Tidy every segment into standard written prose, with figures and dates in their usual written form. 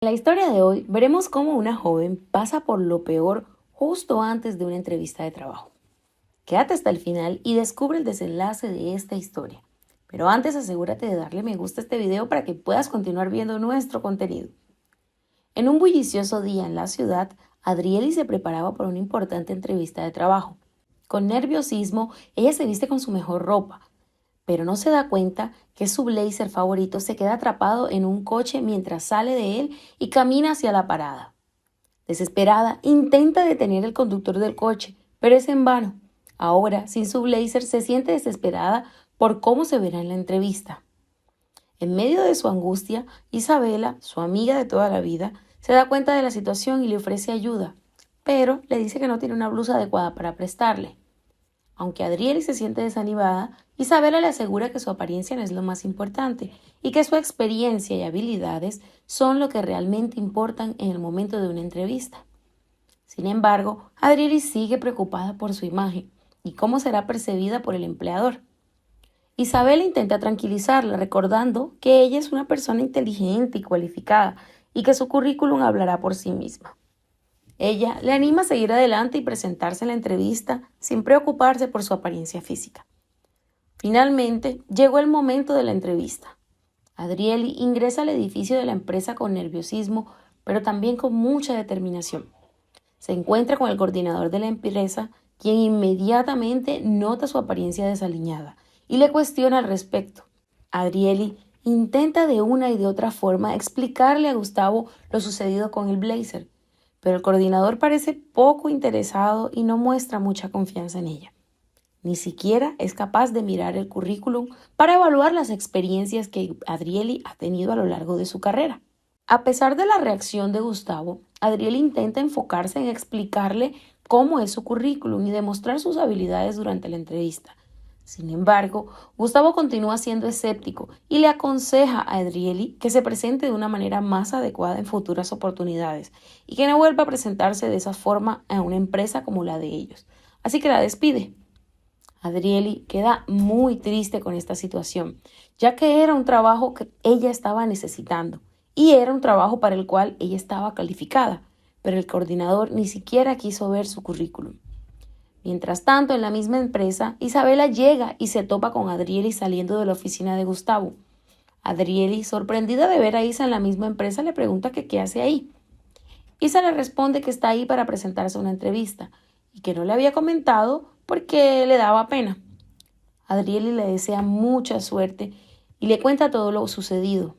En la historia de hoy veremos cómo una joven pasa por lo peor justo antes de una entrevista de trabajo. Quédate hasta el final y descubre el desenlace de esta historia. Pero antes asegúrate de darle me gusta a este video para que puedas continuar viendo nuestro contenido. En un bullicioso día en la ciudad, Adrieli se preparaba para una importante entrevista de trabajo. Con nerviosismo, ella se viste con su mejor ropa, pero no se da cuenta que su blazer favorito se queda atrapado en un coche mientras sale de él y camina hacia la parada. Desesperada, intenta detener al conductor del coche, pero es en vano. Ahora, sin su blazer, se siente desesperada por cómo se verá en la entrevista. En medio de su angustia, Isabela, su amiga de toda la vida, se da cuenta de la situación y le ofrece ayuda, pero le dice que no tiene una blusa adecuada para prestarle. Aunque Adrieli se siente desanimada, Isabela le asegura que su apariencia no es lo más importante y que su experiencia y habilidades son lo que realmente importan en el momento de una entrevista. Sin embargo, Adrieli sigue preocupada por su imagen y cómo será percibida por el empleador. Isabela intenta tranquilizarla, recordando que ella es una persona inteligente y cualificada y que su currículum hablará por sí misma. Ella le anima a seguir adelante y presentarse en la entrevista sin preocuparse por su apariencia física. Finalmente, llegó el momento de la entrevista. Adrieli ingresa al edificio de la empresa con nerviosismo, pero también con mucha determinación. Se encuentra con el coordinador de la empresa, quien inmediatamente nota su apariencia desaliñada y le cuestiona al respecto. Adrieli intenta de una y de otra forma explicarle a Gustavo lo sucedido con el blazer, pero el coordinador parece poco interesado y no muestra mucha confianza en ella. Ni siquiera es capaz de mirar el currículum para evaluar las experiencias que Adrieli ha tenido a lo largo de su carrera. A pesar de la reacción de Gustavo, Adrieli intenta enfocarse en explicarle cómo es su currículum y demostrar sus habilidades durante la entrevista. Sin embargo, Gustavo continúa siendo escéptico y le aconseja a Adrieli que se presente de una manera más adecuada en futuras oportunidades y que no vuelva a presentarse de esa forma a una empresa como la de ellos. Así que la despide. Adrieli queda muy triste con esta situación, ya que era un trabajo que ella estaba necesitando y era un trabajo para el cual ella estaba calificada, pero el coordinador ni siquiera quiso ver su currículum. Mientras tanto, en la misma empresa, Isabela llega y se topa con Adrieli saliendo de la oficina de Gustavo. Adrieli, sorprendida de ver a Isa en la misma empresa, le pregunta que qué hace ahí. Isa le responde que está ahí para presentarse a una entrevista y que no le había comentado porque le daba pena. Adrieli le desea mucha suerte y le cuenta todo lo sucedido.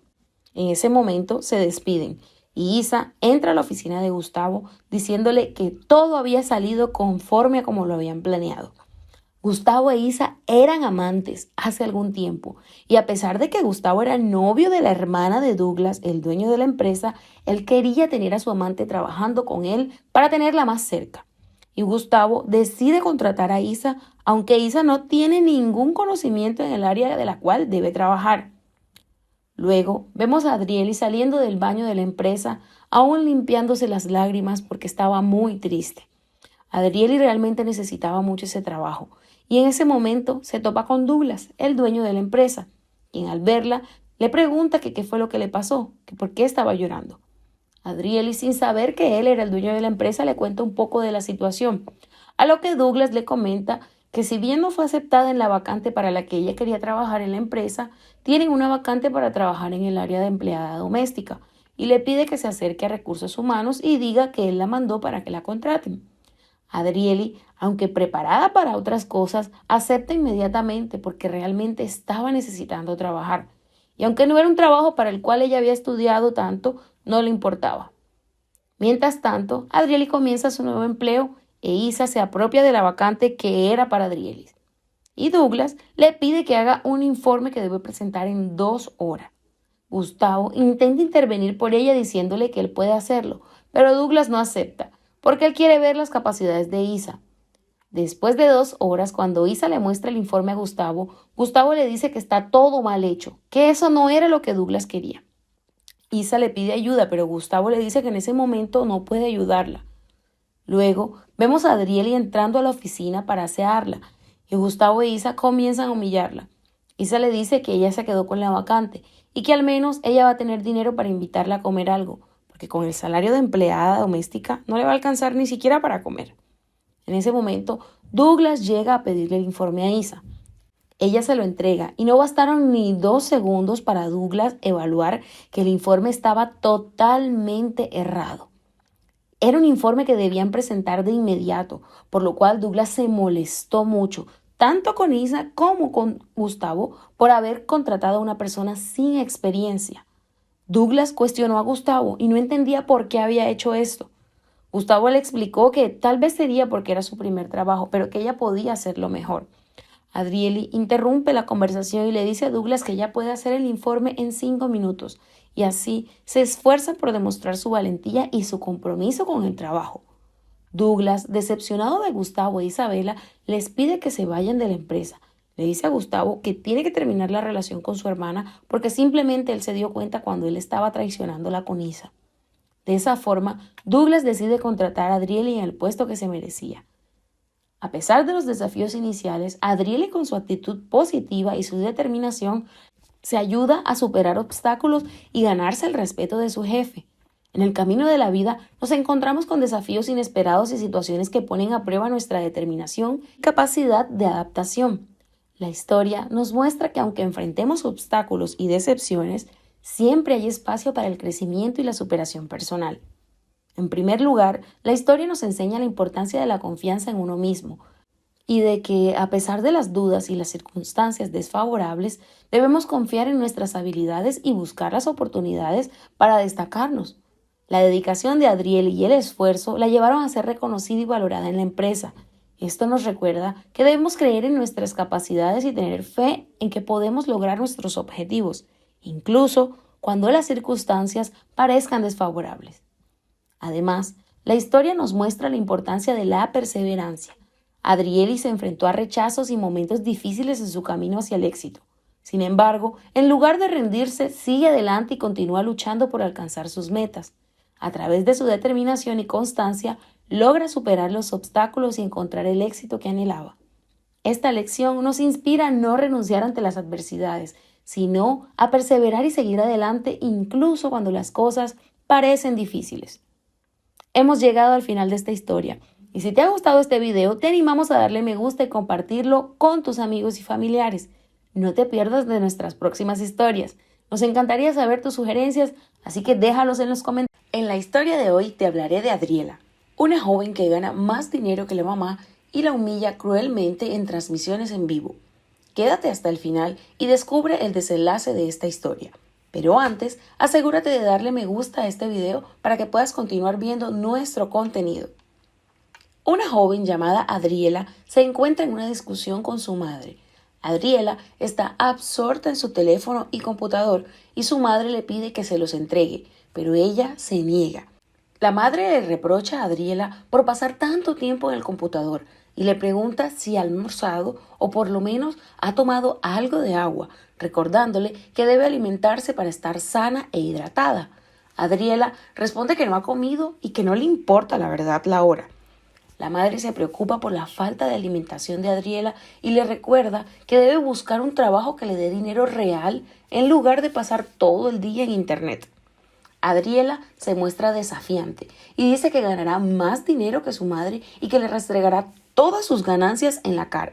En ese momento se despiden y Isa entra a la oficina de Gustavo diciéndole que todo había salido conforme a como lo habían planeado. Gustavo e Isa eran amantes hace algún tiempo y a pesar de que Gustavo era novio de la hermana de Douglas, el dueño de la empresa, él quería tener a su amante trabajando con él para tenerla más cerca. Y Gustavo decide contratar a Isa, aunque Isa no tiene ningún conocimiento en el área de la cual debe trabajar. Luego vemos a Adrieli saliendo del baño de la empresa, aún limpiándose las lágrimas porque estaba muy triste. Adrieli realmente necesitaba mucho ese trabajo y en ese momento se topa con Douglas, el dueño de la empresa, quien al verla le pregunta que qué fue lo que le pasó, que por qué estaba llorando. Adrieli, sin saber que él era el dueño de la empresa, le cuenta un poco de la situación, a lo que Douglas le comenta que si bien no fue aceptada en la vacante para la que ella quería trabajar en la empresa, tienen una vacante para trabajar en el área de empleada doméstica y le pide que se acerque a recursos humanos y diga que él la mandó para que la contraten. Adrieli, aunque preparada para otras cosas, acepta inmediatamente porque realmente estaba necesitando trabajar. Y aunque no era un trabajo para el cual ella había estudiado tanto, no le importaba. Mientras tanto, Adrieli comienza su nuevo empleo e Isa se apropia de la vacante que era para Adrieli. Y Douglas le pide que haga un informe que debe presentar en 2 horas. Gustavo intenta intervenir por ella diciéndole que él puede hacerlo, pero Douglas no acepta, porque él quiere ver las capacidades de Isa. Después de 2 horas, cuando Isa le muestra el informe a Gustavo, Gustavo le dice que está todo mal hecho, que eso no era lo que Douglas quería. Isa le pide ayuda, pero Gustavo le dice que en ese momento no puede ayudarla. Luego, vemos a Adrieli entrando a la oficina para asearla, y Gustavo e Isa comienzan a humillarla. Isa le dice que ella se quedó con la vacante y que al menos ella va a tener dinero para invitarla a comer algo, porque con el salario de empleada doméstica no le va a alcanzar ni siquiera para comer. En ese momento, Douglas llega a pedirle el informe a Isa. Ella se lo entrega y no bastaron ni 2 segundos para Douglas evaluar que el informe estaba totalmente errado. Era un informe que debían presentar de inmediato, por lo cual Douglas se molestó mucho, tanto con Isa como con Gustavo, por haber contratado a una persona sin experiencia. Douglas cuestionó a Gustavo y no entendía por qué había hecho esto. Gustavo le explicó que tal vez sería porque era su primer trabajo, pero que ella podía hacerlo mejor. Adrieli interrumpe la conversación y le dice a Douglas que ella puede hacer el informe en 5 minutos, y así se esfuerza por demostrar su valentía y su compromiso con el trabajo. Douglas, decepcionado de Gustavo e Isabela, les pide que se vayan de la empresa. Le dice a Gustavo que tiene que terminar la relación con su hermana porque simplemente él se dio cuenta cuando él estaba traicionándola con Isa. De esa forma, Douglas decide contratar a Adrieli en el puesto que se merecía. A pesar de los desafíos iniciales, Adrieli, con su actitud positiva y su determinación, se ayuda a superar obstáculos y ganarse el respeto de su jefe. En el camino de la vida nos encontramos con desafíos inesperados y situaciones que ponen a prueba nuestra determinación y capacidad de adaptación. La historia nos muestra que aunque enfrentemos obstáculos y decepciones, siempre hay espacio para el crecimiento y la superación personal. En primer lugar, la historia nos enseña la importancia de la confianza en uno mismo y de que, a pesar de las dudas y las circunstancias desfavorables, debemos confiar en nuestras habilidades y buscar las oportunidades para destacarnos. La dedicación de Adriel y el esfuerzo la llevaron a ser reconocida y valorada en la empresa. Esto nos recuerda que debemos creer en nuestras capacidades y tener fe en que podemos lograr nuestros objetivos, incluso cuando las circunstancias parezcan desfavorables. Además, la historia nos muestra la importancia de la perseverancia. Adrieli se enfrentó a rechazos y momentos difíciles en su camino hacia el éxito. Sin embargo, en lugar de rendirse, sigue adelante y continúa luchando por alcanzar sus metas. A través de su determinación y constancia, logra superar los obstáculos y encontrar el éxito que anhelaba. Esta lección nos inspira a no renunciar ante las adversidades, sino a perseverar y seguir adelante incluso cuando las cosas parecen difíciles. Hemos llegado al final de esta historia y si te ha gustado este video te animamos a darle me gusta y compartirlo con tus amigos y familiares. No te pierdas de nuestras próximas historias. Nos encantaría saber tus sugerencias, así que déjalos en los comentarios. En la historia de hoy te hablaré de Adriela, una joven que gana más dinero que la mamá y la humilla cruelmente en transmisiones en vivo. Quédate hasta el final y descubre el desenlace de esta historia. Pero antes, asegúrate de darle me gusta a este video para que puedas continuar viendo nuestro contenido. Una joven llamada Adriela se encuentra en una discusión con su madre. Adriela está absorta en su teléfono y computador y su madre le pide que se los entregue, pero ella se niega. La madre le reprocha a Adriela por pasar tanto tiempo en el computador y le pregunta si ha almorzado o por lo menos ha tomado algo de agua, recordándole que debe alimentarse para estar sana e hidratada. Adriela responde que no ha comido y que no le importa la verdad la hora. La madre se preocupa por la falta de alimentación de Adriela y le recuerda que debe buscar un trabajo que le dé dinero real en lugar de pasar todo el día en internet. Adriela se muestra desafiante y dice que ganará más dinero que su madre y que le restregará todas sus ganancias en la cara.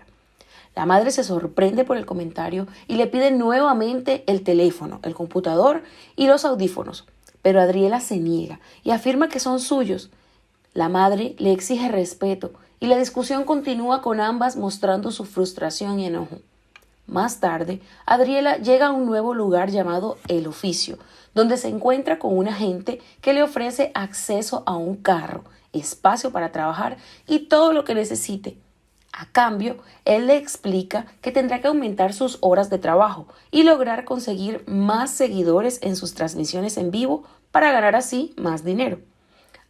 La madre se sorprende por el comentario y le pide nuevamente el teléfono, el computador y los audífonos, pero Adriela se niega y afirma que son suyos. La madre le exige respeto y la discusión continúa con ambas mostrando su frustración y enojo. Más tarde, Adriela llega a un nuevo lugar llamado El Oficio, donde se encuentra con un agente que le ofrece acceso a un carro, espacio para trabajar y todo lo que necesite. A cambio, él le explica que tendrá que aumentar sus horas de trabajo y lograr conseguir más seguidores en sus transmisiones en vivo para ganar así más dinero.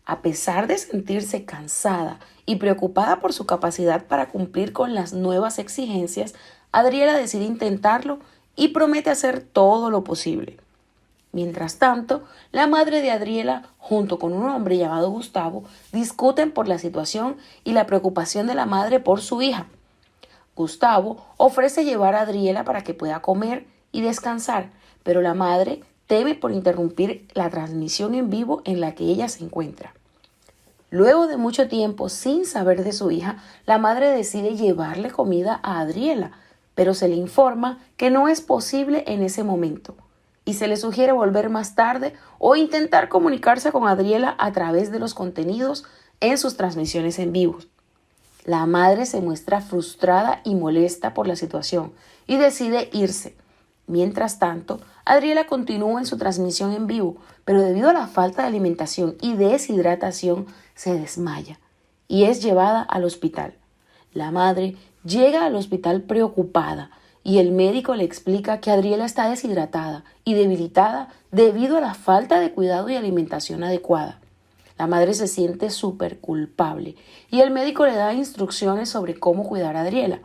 A pesar de sentirse cansada y preocupada por su capacidad para cumplir con las nuevas exigencias, Adriela decide intentarlo y promete hacer todo lo posible. Mientras tanto, la madre de Adriela, junto con un hombre llamado Gustavo, discuten por la situación y la preocupación de la madre por su hija. Gustavo ofrece llevar a Adriela para que pueda comer y descansar, pero la madre teme por interrumpir la transmisión en vivo en la que ella se encuentra. Luego de mucho tiempo sin saber de su hija, la madre decide llevarle comida a Adriela, pero se le informa que no es posible en ese momento y se le sugiere volver más tarde o intentar comunicarse con Adriela a través de los contenidos en sus transmisiones en vivo. La madre se muestra frustrada y molesta por la situación y decide irse. Mientras tanto, Adriela continúa en su transmisión en vivo, pero debido a la falta de alimentación y deshidratación, se desmaya y es llevada al hospital. La madre llega al hospital preocupada y el médico le explica que Adriela está deshidratada y debilitada debido a la falta de cuidado y alimentación adecuada. La madre se siente súper culpable y el médico le da instrucciones sobre cómo cuidar a Adriela.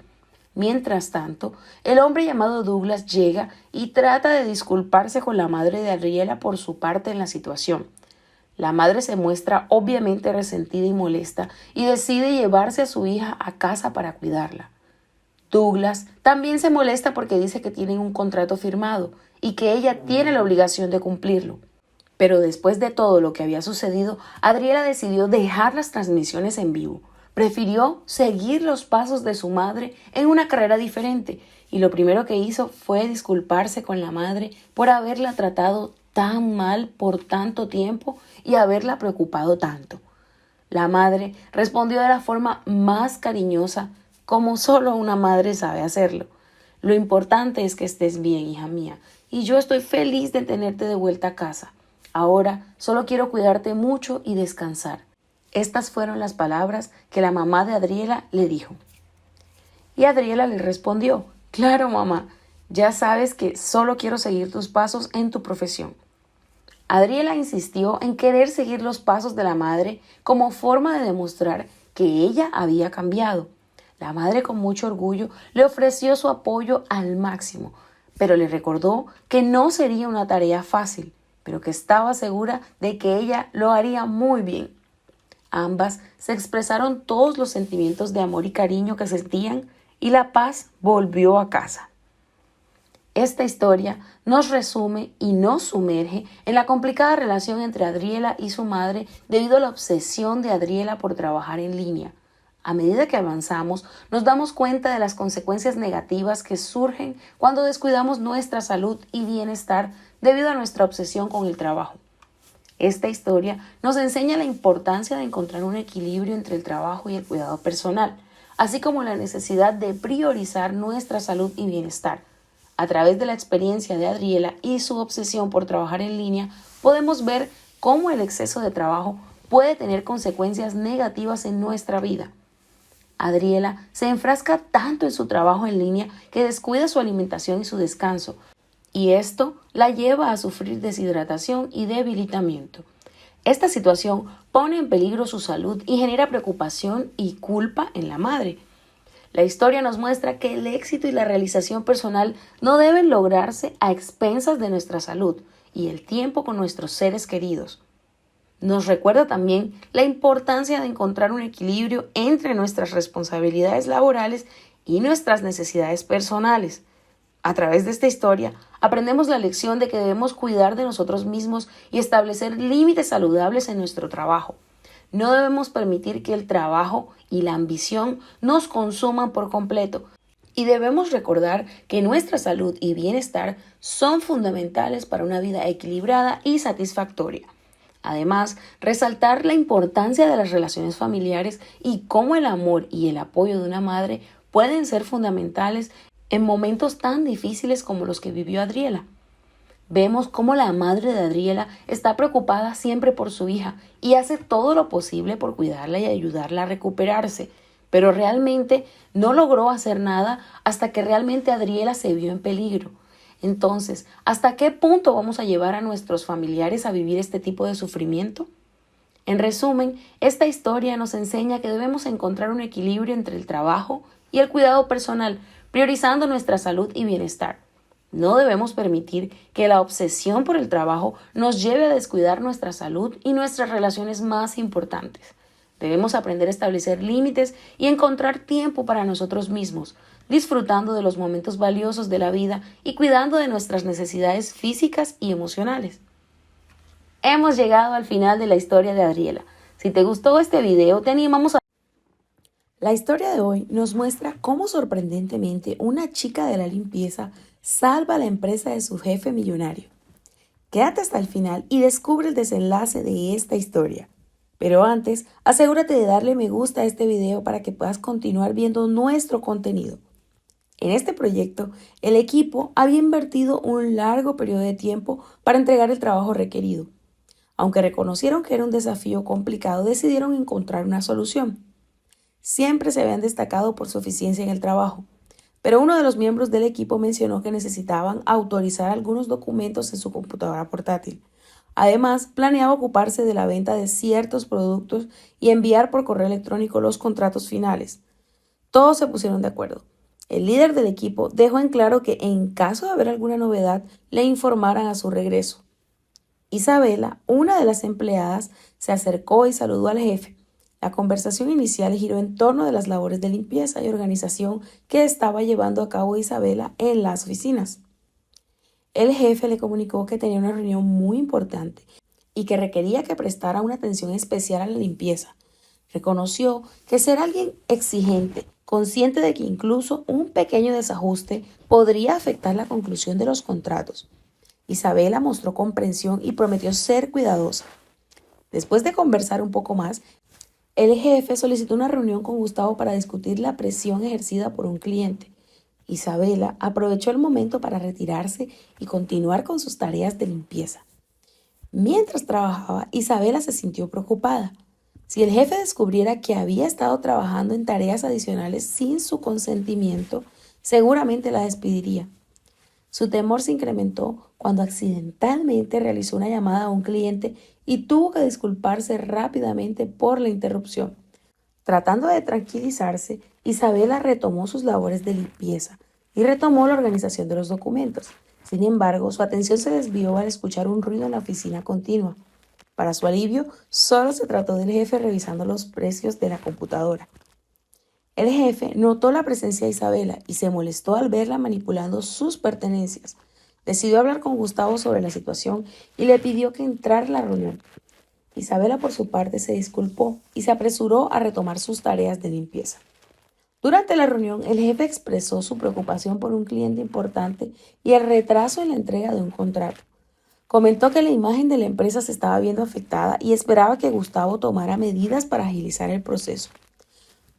Mientras tanto, el hombre llamado Douglas llega y trata de disculparse con la madre de Adriela por su parte en la situación. La madre se muestra obviamente resentida y molesta y decide llevarse a su hija a casa para cuidarla. Douglas también se molesta porque dice que tienen un contrato firmado y que ella tiene la obligación de cumplirlo. Pero después de todo lo que había sucedido, Adriela decidió dejar las transmisiones en vivo. Prefirió seguir los pasos de su madre en una carrera diferente y lo primero que hizo fue disculparse con la madre por haberla tratado tan mal por tanto tiempo y haberla preocupado tanto. La madre respondió de la forma más cariñosa, como solo una madre sabe hacerlo. Lo importante es que estés bien, hija mía, y yo estoy feliz de tenerte de vuelta a casa. Ahora solo quiero cuidarte mucho y descansar. Estas fueron las palabras que la mamá de Adriela le dijo. Y Adriela le respondió, claro mamá, ya sabes que solo quiero seguir tus pasos en tu profesión. Adriela insistió en querer seguir los pasos de la madre como forma de demostrar que ella había cambiado. La madre con mucho orgullo le ofreció su apoyo al máximo, pero le recordó que no sería una tarea fácil, pero que estaba segura de que ella lo haría muy bien. Ambas se expresaron todos los sentimientos de amor y cariño que sentían y la paz volvió a casa. Esta historia nos resume y nos sumerge en la complicada relación entre Adriela y su madre debido a la obsesión de Adriela por trabajar en línea. A medida que avanzamos, nos damos cuenta de las consecuencias negativas que surgen cuando descuidamos nuestra salud y bienestar debido a nuestra obsesión con el trabajo. Esta historia nos enseña la importancia de encontrar un equilibrio entre el trabajo y el cuidado personal, así como la necesidad de priorizar nuestra salud y bienestar. A través de la experiencia de Adriela y su obsesión por trabajar en línea, podemos ver cómo el exceso de trabajo puede tener consecuencias negativas en nuestra vida. Adriela se enfrasca tanto en su trabajo en línea que descuida su alimentación y su descanso, y esto la lleva a sufrir deshidratación y debilitamiento. Esta situación pone en peligro su salud y genera preocupación y culpa en la madre. La historia nos muestra que el éxito y la realización personal no deben lograrse a expensas de nuestra salud y el tiempo con nuestros seres queridos. Nos recuerda también la importancia de encontrar un equilibrio entre nuestras responsabilidades laborales y nuestras necesidades personales. A través de esta historia, aprendemos la lección de que debemos cuidar de nosotros mismos y establecer límites saludables en nuestro trabajo. No debemos permitir que el trabajo y la ambición nos consuman por completo. Y debemos recordar que nuestra salud y bienestar son fundamentales para una vida equilibrada y satisfactoria. Además, resaltar la importancia de las relaciones familiares y cómo el amor y el apoyo de una madre pueden ser fundamentales en momentos tan difíciles como los que vivió Adriela. Vemos cómo la madre de Adriela está preocupada siempre por su hija y hace todo lo posible por cuidarla y ayudarla a recuperarse, pero realmente no logró hacer nada hasta que realmente Adriela se vio en peligro. Entonces, ¿hasta qué punto vamos a llevar a nuestros familiares a vivir este tipo de sufrimiento? En resumen, esta historia nos enseña que debemos encontrar un equilibrio entre el trabajo y el cuidado personal, priorizando nuestra salud y bienestar. No debemos permitir que la obsesión por el trabajo nos lleve a descuidar nuestra salud y nuestras relaciones más importantes. Debemos aprender a establecer límites y encontrar tiempo para nosotros mismos, disfrutando de los momentos valiosos de la vida y cuidando de nuestras necesidades físicas y emocionales. Hemos llegado al final de la historia de Adriela. Si te gustó este video, te animamos a... La historia de hoy nos muestra cómo sorprendentemente una chica de la limpieza salva a la empresa de su jefe millonario. Quédate hasta el final y descubre el desenlace de esta historia. Pero antes, asegúrate de darle me gusta a este video para que puedas continuar viendo nuestro contenido. En este proyecto, el equipo había invertido un largo periodo de tiempo para entregar el trabajo requerido. Aunque reconocieron que era un desafío complicado, decidieron encontrar una solución. Siempre se habían destacado por su eficiencia en el trabajo, pero uno de los miembros del equipo mencionó que necesitaban autorizar algunos documentos en su computadora portátil. Además, planeaba ocuparse de la venta de ciertos productos y enviar por correo electrónico los contratos finales. Todos se pusieron de acuerdo. El líder del equipo dejó en claro que en caso de haber alguna novedad, le informaran a su regreso. Isabela, una de las empleadas, se acercó y saludó al jefe. La conversación inicial giró en torno de las labores de limpieza y organización que estaba llevando a cabo Isabela en las oficinas. El jefe le comunicó que tenía una reunión muy importante y que requería que prestara una atención especial a la limpieza. Reconoció que ser alguien exigente, consciente de que incluso un pequeño desajuste podría afectar la conclusión de los contratos. Isabela mostró comprensión y prometió ser cuidadosa. Después de conversar un poco más, el jefe solicitó una reunión con Gustavo para discutir la presión ejercida por un cliente. Isabela aprovechó el momento para retirarse y continuar con sus tareas de limpieza. Mientras trabajaba, Isabela se sintió preocupada. Si el jefe descubriera que había estado trabajando en tareas adicionales sin su consentimiento, seguramente la despediría. Su temor se incrementó cuando accidentalmente realizó una llamada a un cliente y tuvo que disculparse rápidamente por la interrupción. Tratando de tranquilizarse, Isabela retomó sus labores de limpieza y retomó la organización de los documentos. Sin embargo, su atención se desvió al escuchar un ruido en la oficina continua. Para su alivio, solo se trató del jefe revisando los precios de la computadora. El jefe notó la presencia de Isabela y se molestó al verla manipulando sus pertenencias. Decidió hablar con Gustavo sobre la situación y le pidió que entrara a la reunión. Isabela, por su parte, se disculpó y se apresuró a retomar sus tareas de limpieza. Durante la reunión, el jefe expresó su preocupación por un cliente importante y el retraso en la entrega de un contrato. Comentó que la imagen de la empresa se estaba viendo afectada y esperaba que Gustavo tomara medidas para agilizar el proceso.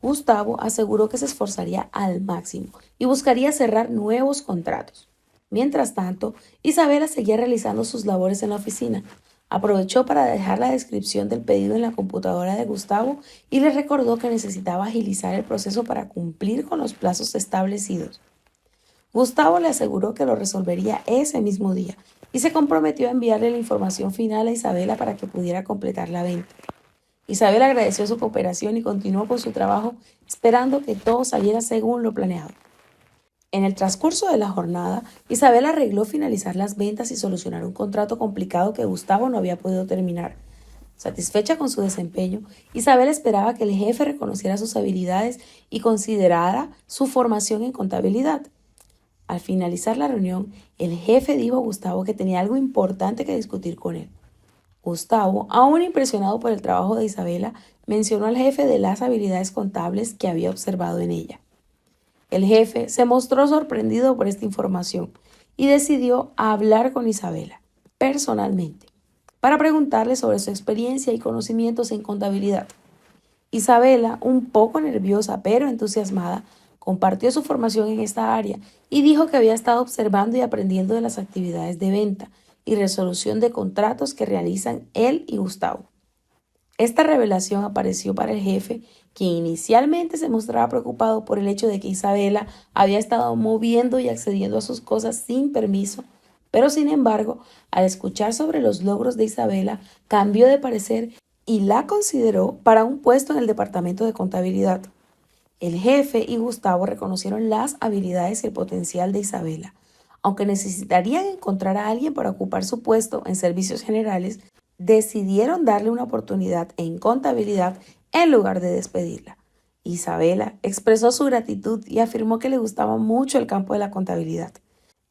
Gustavo aseguró que se esforzaría al máximo y buscaría cerrar nuevos contratos. Mientras tanto, Isabela seguía realizando sus labores en la oficina. Aprovechó para dejar la descripción del pedido en la computadora de Gustavo y le recordó que necesitaba agilizar el proceso para cumplir con los plazos establecidos. Gustavo le aseguró que lo resolvería ese mismo día y se comprometió a enviarle la información final a Isabela para que pudiera completar la venta. Isabel agradeció su cooperación y continuó con su trabajo, esperando que todo saliera según lo planeado. En el transcurso de la jornada, Isabel arregló finalizar las ventas y solucionar un contrato complicado que Gustavo no había podido terminar. Satisfecha con su desempeño, Isabel esperaba que el jefe reconociera sus habilidades y considerara su formación en contabilidad. Al finalizar la reunión, el jefe dijo a Gustavo que tenía algo importante que discutir con él. Gustavo, aún impresionado por el trabajo de Isabela, mencionó al jefe de las habilidades contables que había observado en ella. El jefe se mostró sorprendido por esta información y decidió hablar con Isabela personalmente para preguntarle sobre su experiencia y conocimientos en contabilidad. Isabela, un poco nerviosa pero entusiasmada, compartió su formación en esta área y dijo que había estado observando y aprendiendo de las actividades de venta y resolución de contratos que realizan él y Gustavo. Esta revelación apareció para el jefe, quien inicialmente se mostraba preocupado por el hecho de que Isabela había estado moviendo y accediendo a sus cosas sin permiso, pero sin embargo, al escuchar sobre los logros de Isabela, cambió de parecer y la consideró para un puesto en el departamento de contabilidad. El jefe y Gustavo reconocieron las habilidades y el potencial de Isabela. Aunque necesitarían encontrar a alguien para ocupar su puesto en servicios generales, decidieron darle una oportunidad en contabilidad en lugar de despedirla. Isabela expresó su gratitud y afirmó que le gustaba mucho el campo de la contabilidad.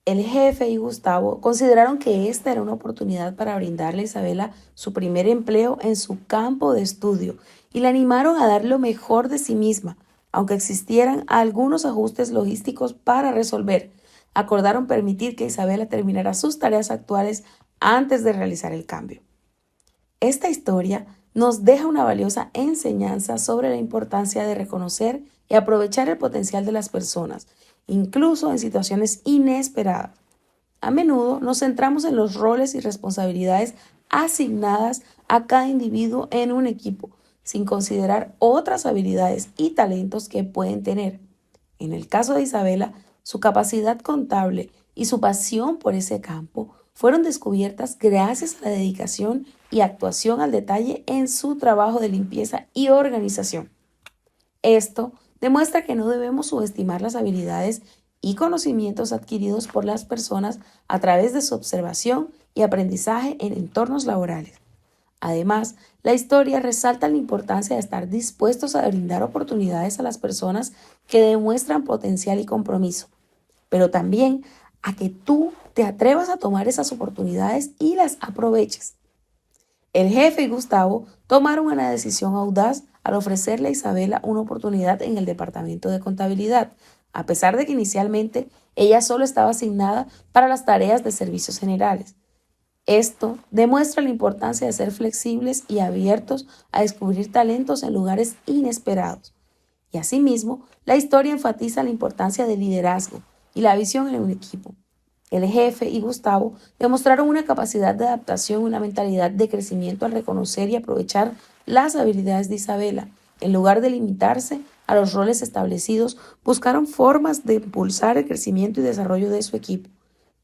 El jefe y Gustavo consideraron que esta era una oportunidad para brindarle a Isabela su primer empleo en su campo de estudio y la animaron a dar lo mejor de sí misma, aunque existieran algunos ajustes logísticos para resolver. Acordaron permitir que Isabela terminara sus tareas actuales antes de realizar el cambio. Esta historia nos deja una valiosa enseñanza sobre la importancia de reconocer y aprovechar el potencial de las personas, incluso en situaciones inesperadas. A menudo nos centramos en los roles y responsabilidades asignadas a cada individuo en un equipo, sin considerar otras habilidades y talentos que pueden tener. En el caso de Isabela, su capacidad contable y su pasión por ese campo fueron descubiertas gracias a la dedicación y actuación al detalle en su trabajo de limpieza y organización. Esto demuestra que no debemos subestimar las habilidades y conocimientos adquiridos por las personas a través de su observación y aprendizaje en entornos laborales. Además, la historia resalta la importancia de estar dispuestos a brindar oportunidades a las personas que demuestran potencial y compromiso, pero también a que tú te atrevas a tomar esas oportunidades y las aproveches. El jefe y Gustavo tomaron una decisión audaz al ofrecerle a Isabela una oportunidad en el departamento de contabilidad, a pesar de que inicialmente ella solo estaba asignada para las tareas de servicios generales. Esto demuestra la importancia de ser flexibles y abiertos a descubrir talentos en lugares inesperados. Y asimismo, la historia enfatiza la importancia del liderazgo y la visión en un equipo. El jefe y Gustavo demostraron una capacidad de adaptación y una mentalidad de crecimiento al reconocer y aprovechar las habilidades de Isabela. En lugar de limitarse a los roles establecidos, buscaron formas de impulsar el crecimiento y desarrollo de su equipo.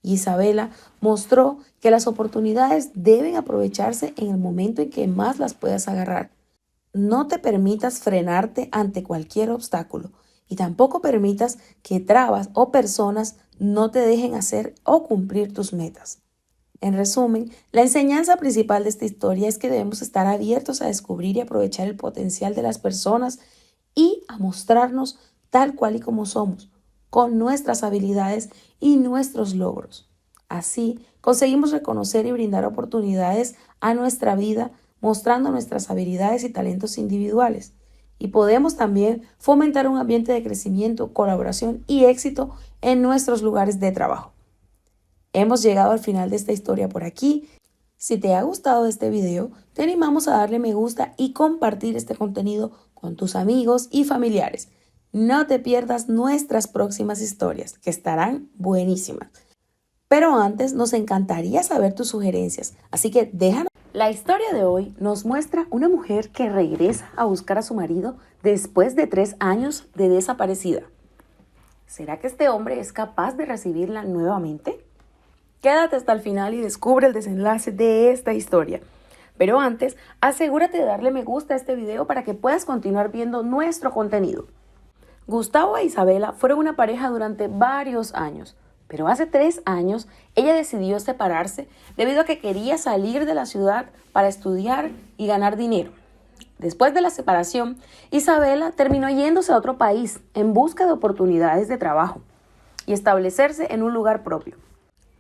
Isabela mostró que las oportunidades deben aprovecharse en el momento en que más las puedas agarrar. No te permitas frenarte ante cualquier obstáculo y tampoco permitas que trabas o personas no te dejen hacer o cumplir tus metas. En resumen, la enseñanza principal de esta historia es que debemos estar abiertos a descubrir y aprovechar el potencial de las personas y a mostrarnos tal cual y como somos, con nuestras habilidades y nuestros logros. Así, conseguimos reconocer y brindar oportunidades a nuestra vida, mostrando nuestras habilidades y talentos individuales. Y podemos también fomentar un ambiente de crecimiento, colaboración y éxito en nuestros lugares de trabajo. Hemos llegado al final de esta historia por aquí. Si te ha gustado este video, te animamos a darle me gusta y compartir este contenido con tus amigos y familiares. No te pierdas nuestras próximas historias, que estarán buenísimas. Pero antes, nos encantaría saber tus sugerencias, así que déjanos. La historia de hoy nos muestra una mujer que regresa a buscar a su marido después de 3 años de desaparecida. ¿Será que este hombre es capaz de recibirla nuevamente? Quédate hasta el final y descubre el desenlace de esta historia. Pero antes, asegúrate de darle me gusta a este video para que puedas continuar viendo nuestro contenido. Gustavo e Isabela fueron una pareja durante varios años, pero hace 3 años ella decidió separarse debido a que quería salir de la ciudad para estudiar y ganar dinero. Después de la separación, Isabela terminó yéndose a otro país en busca de oportunidades de trabajo y establecerse en un lugar propio.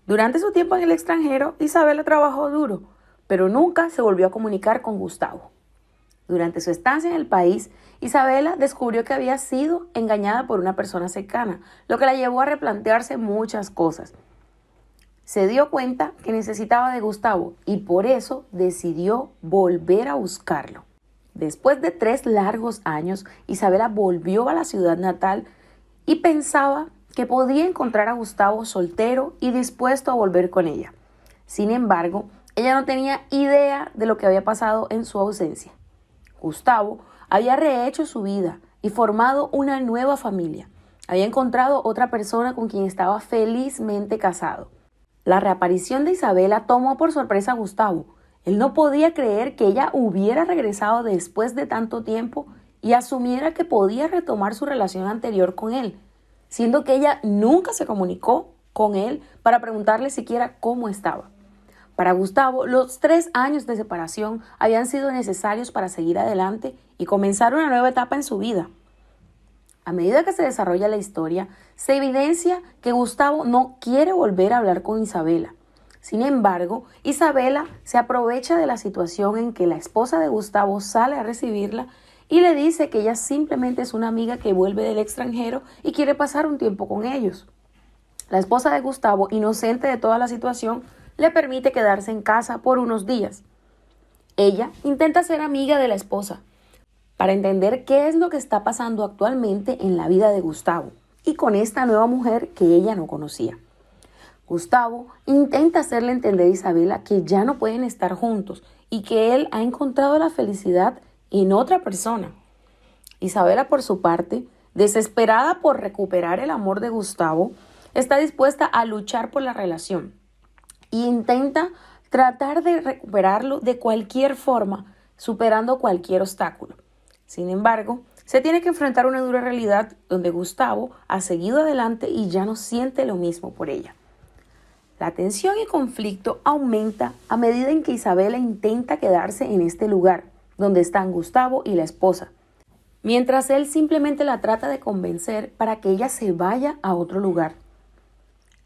Durante su tiempo en el extranjero, Isabela trabajó duro, pero nunca se volvió a comunicar con Gustavo. Durante su estancia en el país, Isabela descubrió que había sido engañada por una persona cercana, lo que la llevó a replantearse muchas cosas. Se dio cuenta que necesitaba de Gustavo y por eso decidió volver a buscarlo. Después de 3 largos años, Isabela volvió a la ciudad natal y pensaba que podía encontrar a Gustavo soltero y dispuesto a volver con ella. Sin embargo, ella no tenía idea de lo que había pasado en su ausencia. Gustavo había rehecho su vida y formado una nueva familia. Había encontrado otra persona con quien estaba felizmente casado. La reaparición de Isabela tomó por sorpresa a Gustavo. Él no podía creer que ella hubiera regresado después de tanto tiempo y asumiera que podía retomar su relación anterior con él, siendo que ella nunca se comunicó con él para preguntarle siquiera cómo estaba. Para Gustavo, los 3 años de separación habían sido necesarios para seguir adelante y comenzar una nueva etapa en su vida. A medida que se desarrolla la historia, se evidencia que Gustavo no quiere volver a hablar con Isabela. Sin embargo, Isabela se aprovecha de la situación en que la esposa de Gustavo sale a recibirla y le dice que ella simplemente es una amiga que vuelve del extranjero y quiere pasar un tiempo con ellos. La esposa de Gustavo, inocente de toda la situación, le permite quedarse en casa por unos días. Ella intenta ser amiga de la esposa para entender qué es lo que está pasando actualmente en la vida de Gustavo y con esta nueva mujer que ella no conocía. Gustavo intenta hacerle entender a Isabela que ya no pueden estar juntos y que él ha encontrado la felicidad en otra persona. Isabela, por su parte, desesperada por recuperar el amor de Gustavo, está dispuesta a luchar por la relación e intenta tratar de recuperarlo de cualquier forma, superando cualquier obstáculo. Sin embargo, se tiene que enfrentar a una dura realidad donde Gustavo ha seguido adelante y ya no siente lo mismo por ella. La tensión y conflicto aumenta a medida en que Isabela intenta quedarse en este lugar, donde están Gustavo y la esposa, mientras él simplemente la trata de convencer para que ella se vaya a otro lugar.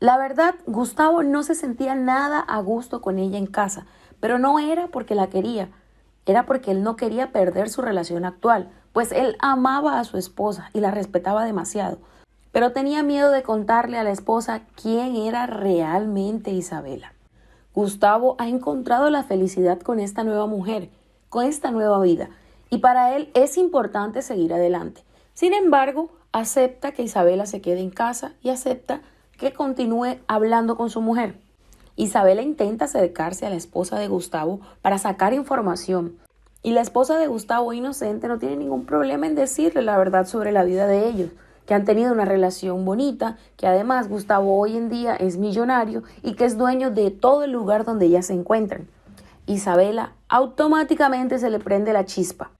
La verdad, Gustavo no se sentía nada a gusto con ella en casa, pero no era porque la quería, era porque él no quería perder su relación actual, pues él amaba a su esposa y la respetaba demasiado, pero tenía miedo de contarle a la esposa quién era realmente Isabela. Gustavo ha encontrado la felicidad con esta nueva mujer, con esta nueva vida, y para él es importante seguir adelante. Sin embargo, acepta que Isabela se quede en casa y acepta que continúe hablando con su mujer. Isabela intenta acercarse a la esposa de Gustavo para sacar información, y la esposa de Gustavo, inocente, no tiene ningún problema en decirle la verdad sobre la vida de ellos, que han tenido una relación bonita, que además Gustavo hoy en día es millonario y que es dueño de todo el lugar donde ellas se encuentran. Isabela automáticamente se le prende la chispa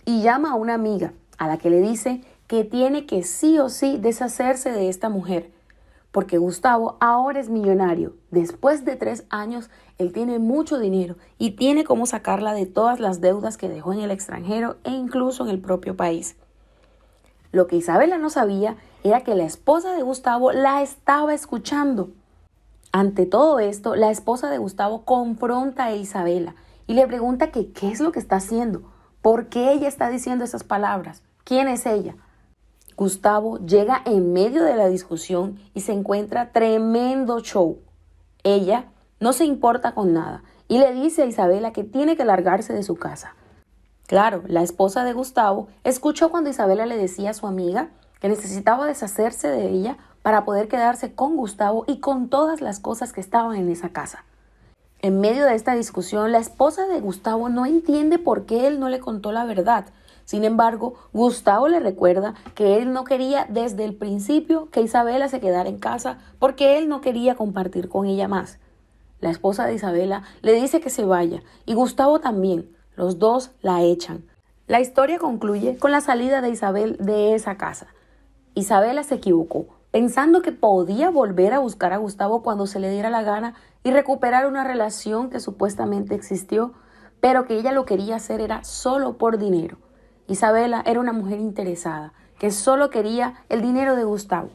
y llama a una amiga a la que le dice que tiene que sí o sí deshacerse de esta mujer, porque Gustavo ahora es millonario. Después de 3 años, él tiene mucho dinero y tiene cómo sacarla de todas las deudas que dejó en el extranjero e incluso en el propio país. Lo que Isabela no sabía era que la esposa de Gustavo la estaba escuchando. Ante todo esto, la esposa de Gustavo confronta a Isabela y le pregunta que qué es lo que está haciendo, por qué ella está diciendo esas palabras, quién es ella. Gustavo llega en medio de la discusión y se encuentra tremendo show. Ella no se importa con nada y le dice a Isabela que tiene que largarse de su casa. Claro, la esposa de Gustavo escuchó cuando Isabela le decía a su amiga que necesitaba deshacerse de ella para poder quedarse con Gustavo y con todas las cosas que estaban en esa casa. En medio de esta discusión, la esposa de Gustavo no entiende por qué él no le contó la verdad. Sin embargo, Gustavo le recuerda que él no quería desde el principio que Isabela se quedara en casa porque él no quería compartir con ella más. La esposa de Isabela le dice que se vaya y Gustavo también. Los dos la echan. La historia concluye con la salida de Isabel de esa casa. Isabela se equivocó, pensando que podía volver a buscar a Gustavo cuando se le diera la gana y recuperar una relación que supuestamente existió, pero que ella lo quería hacer era solo por dinero. Isabela era una mujer interesada, que solo quería el dinero de Gustavo.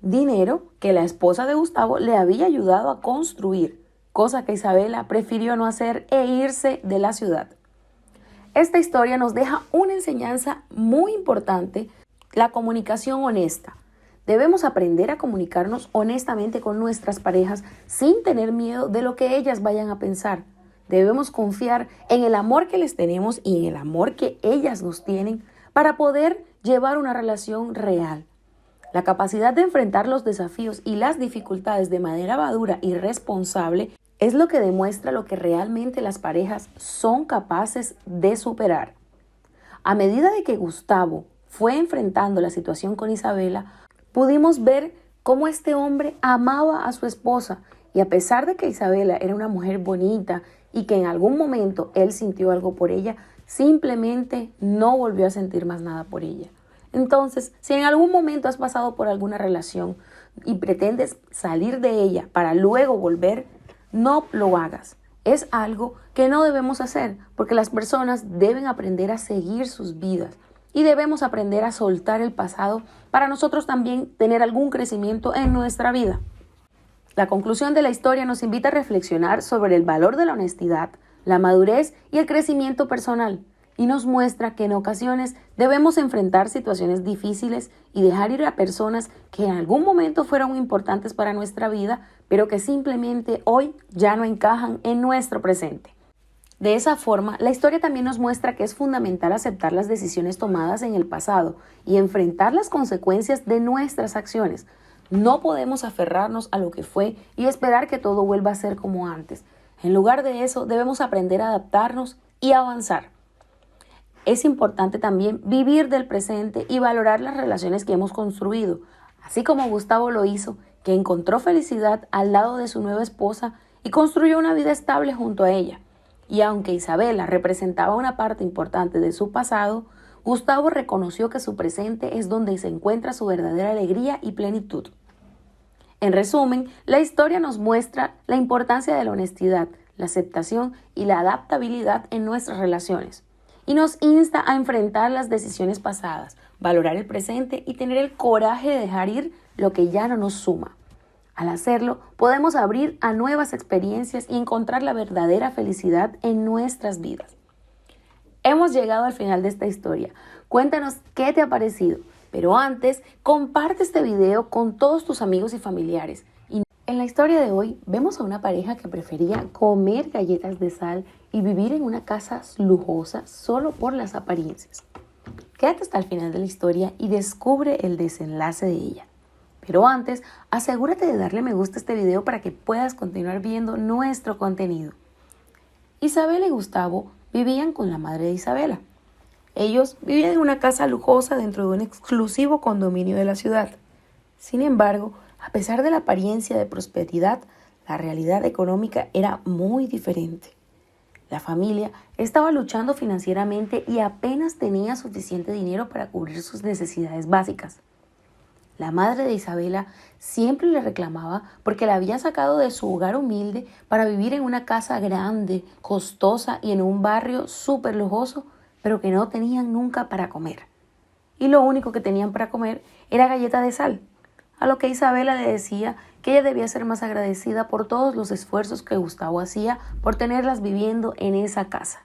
Dinero que la esposa de Gustavo le había ayudado a construir, cosa que Isabela prefirió no hacer e irse de la ciudad. Esta historia nos deja una enseñanza muy importante: la comunicación honesta. Debemos aprender a comunicarnos honestamente con nuestras parejas sin tener miedo de lo que ellas vayan a pensar. Debemos confiar en el amor que les tenemos y en el amor que ellas nos tienen para poder llevar una relación real. La capacidad de enfrentar los desafíos y las dificultades de manera madura y responsable es lo que demuestra lo que realmente las parejas son capaces de superar. A medida de que Gustavo fue enfrentando la situación con Isabela, pudimos ver cómo este hombre amaba a su esposa y a pesar de que Isabela era una mujer bonita y que en algún momento él sintió algo por ella, simplemente no volvió a sentir más nada por ella. Entonces, si en algún momento has pasado por alguna relación y pretendes salir de ella para luego volver, no lo hagas. Es algo que no debemos hacer porque las personas deben aprender a seguir sus vidas. y debemos aprender a soltar el pasado para nosotros también tener algún crecimiento en nuestra vida. La conclusión de la historia nos invita a reflexionar sobre el valor de la honestidad, la madurez y el crecimiento personal, y nos muestra que en ocasiones debemos enfrentar situaciones difíciles y dejar ir a personas que en algún momento fueron importantes para nuestra vida, pero que simplemente hoy ya no encajan en nuestro presente. De esa forma, la historia también nos muestra que es fundamental aceptar las decisiones tomadas en el pasado y enfrentar las consecuencias de nuestras acciones. No podemos aferrarnos a lo que fue y esperar que todo vuelva a ser como antes. En lugar de eso, debemos aprender a adaptarnos y avanzar. Es importante también vivir del presente y valorar las relaciones que hemos construido, así como Gustavo lo hizo, que encontró felicidad al lado de su nueva esposa y construyó una vida estable junto a ella. Y aunque Isabela representaba una parte importante de su pasado, Gustavo reconoció que su presente es donde se encuentra su verdadera alegría y plenitud. En resumen, la historia nos muestra la importancia de la honestidad, la aceptación y la adaptabilidad en nuestras relaciones. Y nos insta a enfrentar las decisiones pasadas, valorar el presente y tener el coraje de dejar ir lo que ya no nos suma. Al hacerlo, podemos abrir a nuevas experiencias y encontrar la verdadera felicidad en nuestras vidas. Hemos llegado al final de esta historia. Cuéntanos qué te ha parecido. Pero antes, comparte este video con todos tus amigos y familiares. Y en la historia de hoy, vemos a una pareja que prefería comer galletas de sal y vivir en una casa lujosa solo por las apariencias. Quédate hasta el final de la historia y descubre el desenlace de ella. Pero antes, asegúrate de darle me gusta a este video para que puedas continuar viendo nuestro contenido. Isabela y Gustavo vivían con la madre de Isabela. Ellos vivían en una casa lujosa dentro de un exclusivo condominio de la ciudad. Sin embargo, a pesar de la apariencia de prosperidad, la realidad económica era muy diferente. La familia estaba luchando financieramente y apenas tenía suficiente dinero para cubrir sus necesidades básicas. La madre de Isabela siempre le reclamaba porque la había sacado de su hogar humilde para vivir en una casa grande, costosa y en un barrio súper lujoso, pero que no tenían nunca para comer. Y lo único que tenían para comer era galleta de sal, a lo que Isabela le decía que ella debía ser más agradecida por todos los esfuerzos que Gustavo hacía por tenerlas viviendo en esa casa.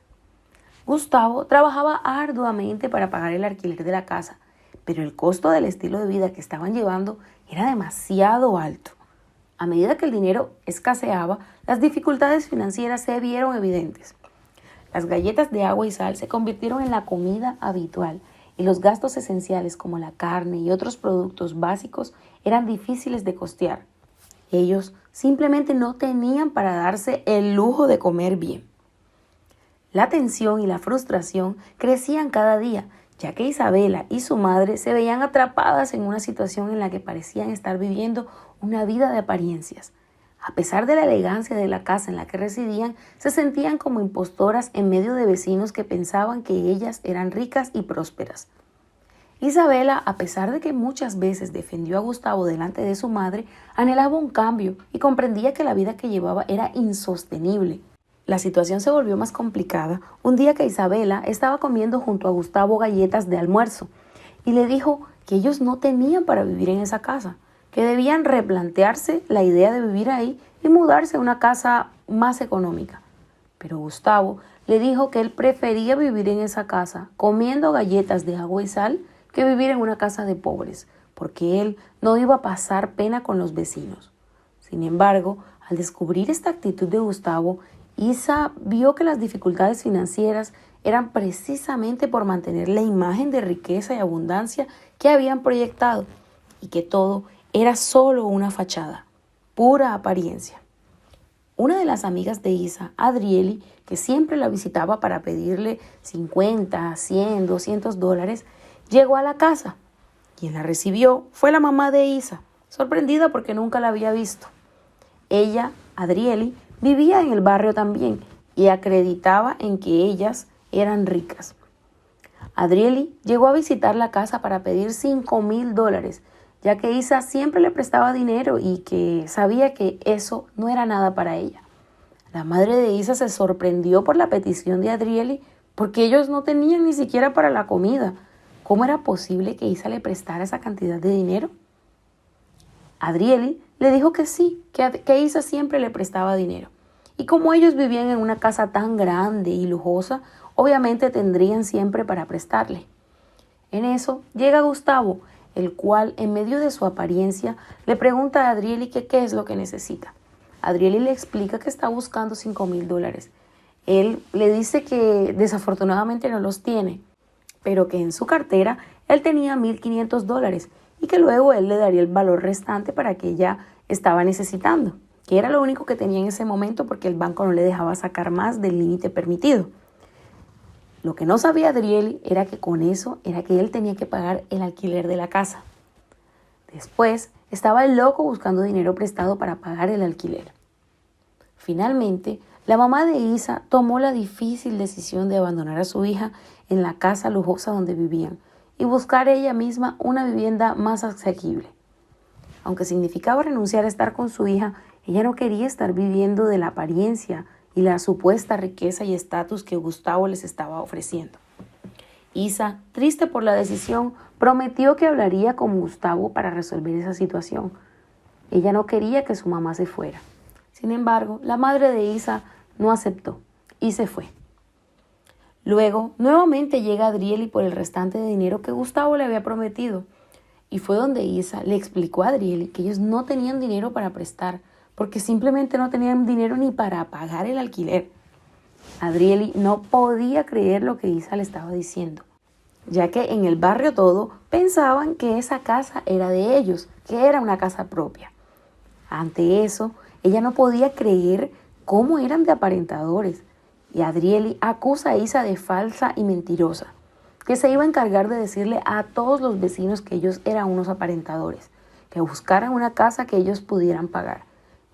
Gustavo trabajaba arduamente para pagar el alquiler de la casa, pero el costo del estilo de vida que estaban llevando era demasiado alto. A medida que el dinero escaseaba, las dificultades financieras se vieron evidentes. Las galletas de agua y sal se convirtieron en la comida habitual y los gastos esenciales como la carne y otros productos básicos eran difíciles de costear. Ellos simplemente no tenían para darse el lujo de comer bien. La tensión y la frustración crecían cada día, ya que Isabela y su madre se veían atrapadas en una situación en la que parecían estar viviendo una vida de apariencias. A pesar de la elegancia de la casa en la que residían, se sentían como impostoras en medio de vecinos que pensaban que ellas eran ricas y prósperas. Isabela, a pesar de que muchas veces defendió a Gustavo delante de su madre, anhelaba un cambio y comprendía que la vida que llevaba era insostenible. La situación se volvió más complicada un día que Isabela estaba comiendo junto a Gustavo galletas de almuerzo y le dijo que ellos no tenían para vivir en esa casa, que debían replantearse la idea de vivir ahí y mudarse a una casa más económica. Pero Gustavo le dijo que él prefería vivir en esa casa comiendo galletas de agua y sal que vivir en una casa de pobres, porque él no iba a pasar pena con los vecinos. Sin embargo, al descubrir esta actitud de Gustavo, Isa vio que las dificultades financieras eran precisamente por mantener la imagen de riqueza y abundancia que habían proyectado y que todo era solo una fachada, pura apariencia. Una de las amigas de Isa, Adrieli, que siempre la visitaba para pedirle 50, 100, $200, llegó a la casa. Quien la recibió fue la mamá de Isa, sorprendida porque nunca la había visto. Ella, Adrieli, vivía en el barrio también y acreditaba en que ellas eran ricas. Adrieli llegó a visitar la casa para pedir $5,000, ya que Isa siempre le prestaba dinero y que sabía que eso no era nada para ella. La madre de Isa se sorprendió por la petición de Adrieli porque ellos no tenían ni siquiera para la comida. cómo era posible que Isa le prestara esa cantidad de dinero. Adrieli le dijo que sí, que Isa siempre le prestaba dinero. Y como ellos vivían en una casa tan grande y lujosa, obviamente tendrían siempre para prestarle. En eso llega Gustavo, el cual, en medio de su apariencia, le pregunta a Adrieli que qué es lo que necesita. Adrieli le explica que está buscando $5,000. Él le dice que desafortunadamente no los tiene, pero que en su cartera él tenía $1,500 y que luego él le daría el valor restante para que ella estaba necesitando, que era lo único que tenía en ese momento porque el banco no le dejaba sacar más del límite permitido. Lo que no sabía Adrieli era que con eso era que él tenía que pagar el alquiler de la casa. Después estaba el loco buscando dinero prestado para pagar el alquiler. Finalmente, la mamá de Isa tomó la difícil decisión de abandonar a su hija en la casa lujosa donde vivían y buscar ella misma una vivienda más asequible. Aunque significaba renunciar a estar con su hija, ella no quería estar viviendo de la apariencia y la supuesta riqueza y estatus que Gustavo les estaba ofreciendo. Isa, triste por la decisión, prometió que hablaría con Gustavo para resolver esa situación. Ella no quería que su mamá se fuera. Sin embargo, la madre de Isa no aceptó y se fue. Luego, nuevamente llega Adrieli por el restante de dinero que Gustavo le había prometido. Y fue donde Isa le explicó a Adrieli que ellos no tenían dinero para prestar, porque simplemente no tenían dinero ni para pagar el alquiler. Adrieli no podía creer lo que Isa le estaba diciendo, ya que en el barrio todo pensaban que esa casa era de ellos, que era una casa propia. Ante eso, ella no podía creer cómo eran de aparentadores, y Adrieli acusa a Isa de falsa y mentirosa, que se iba a encargar de decirle a todos los vecinos que ellos eran unos aparentadores, que buscaran una casa que ellos pudieran pagar.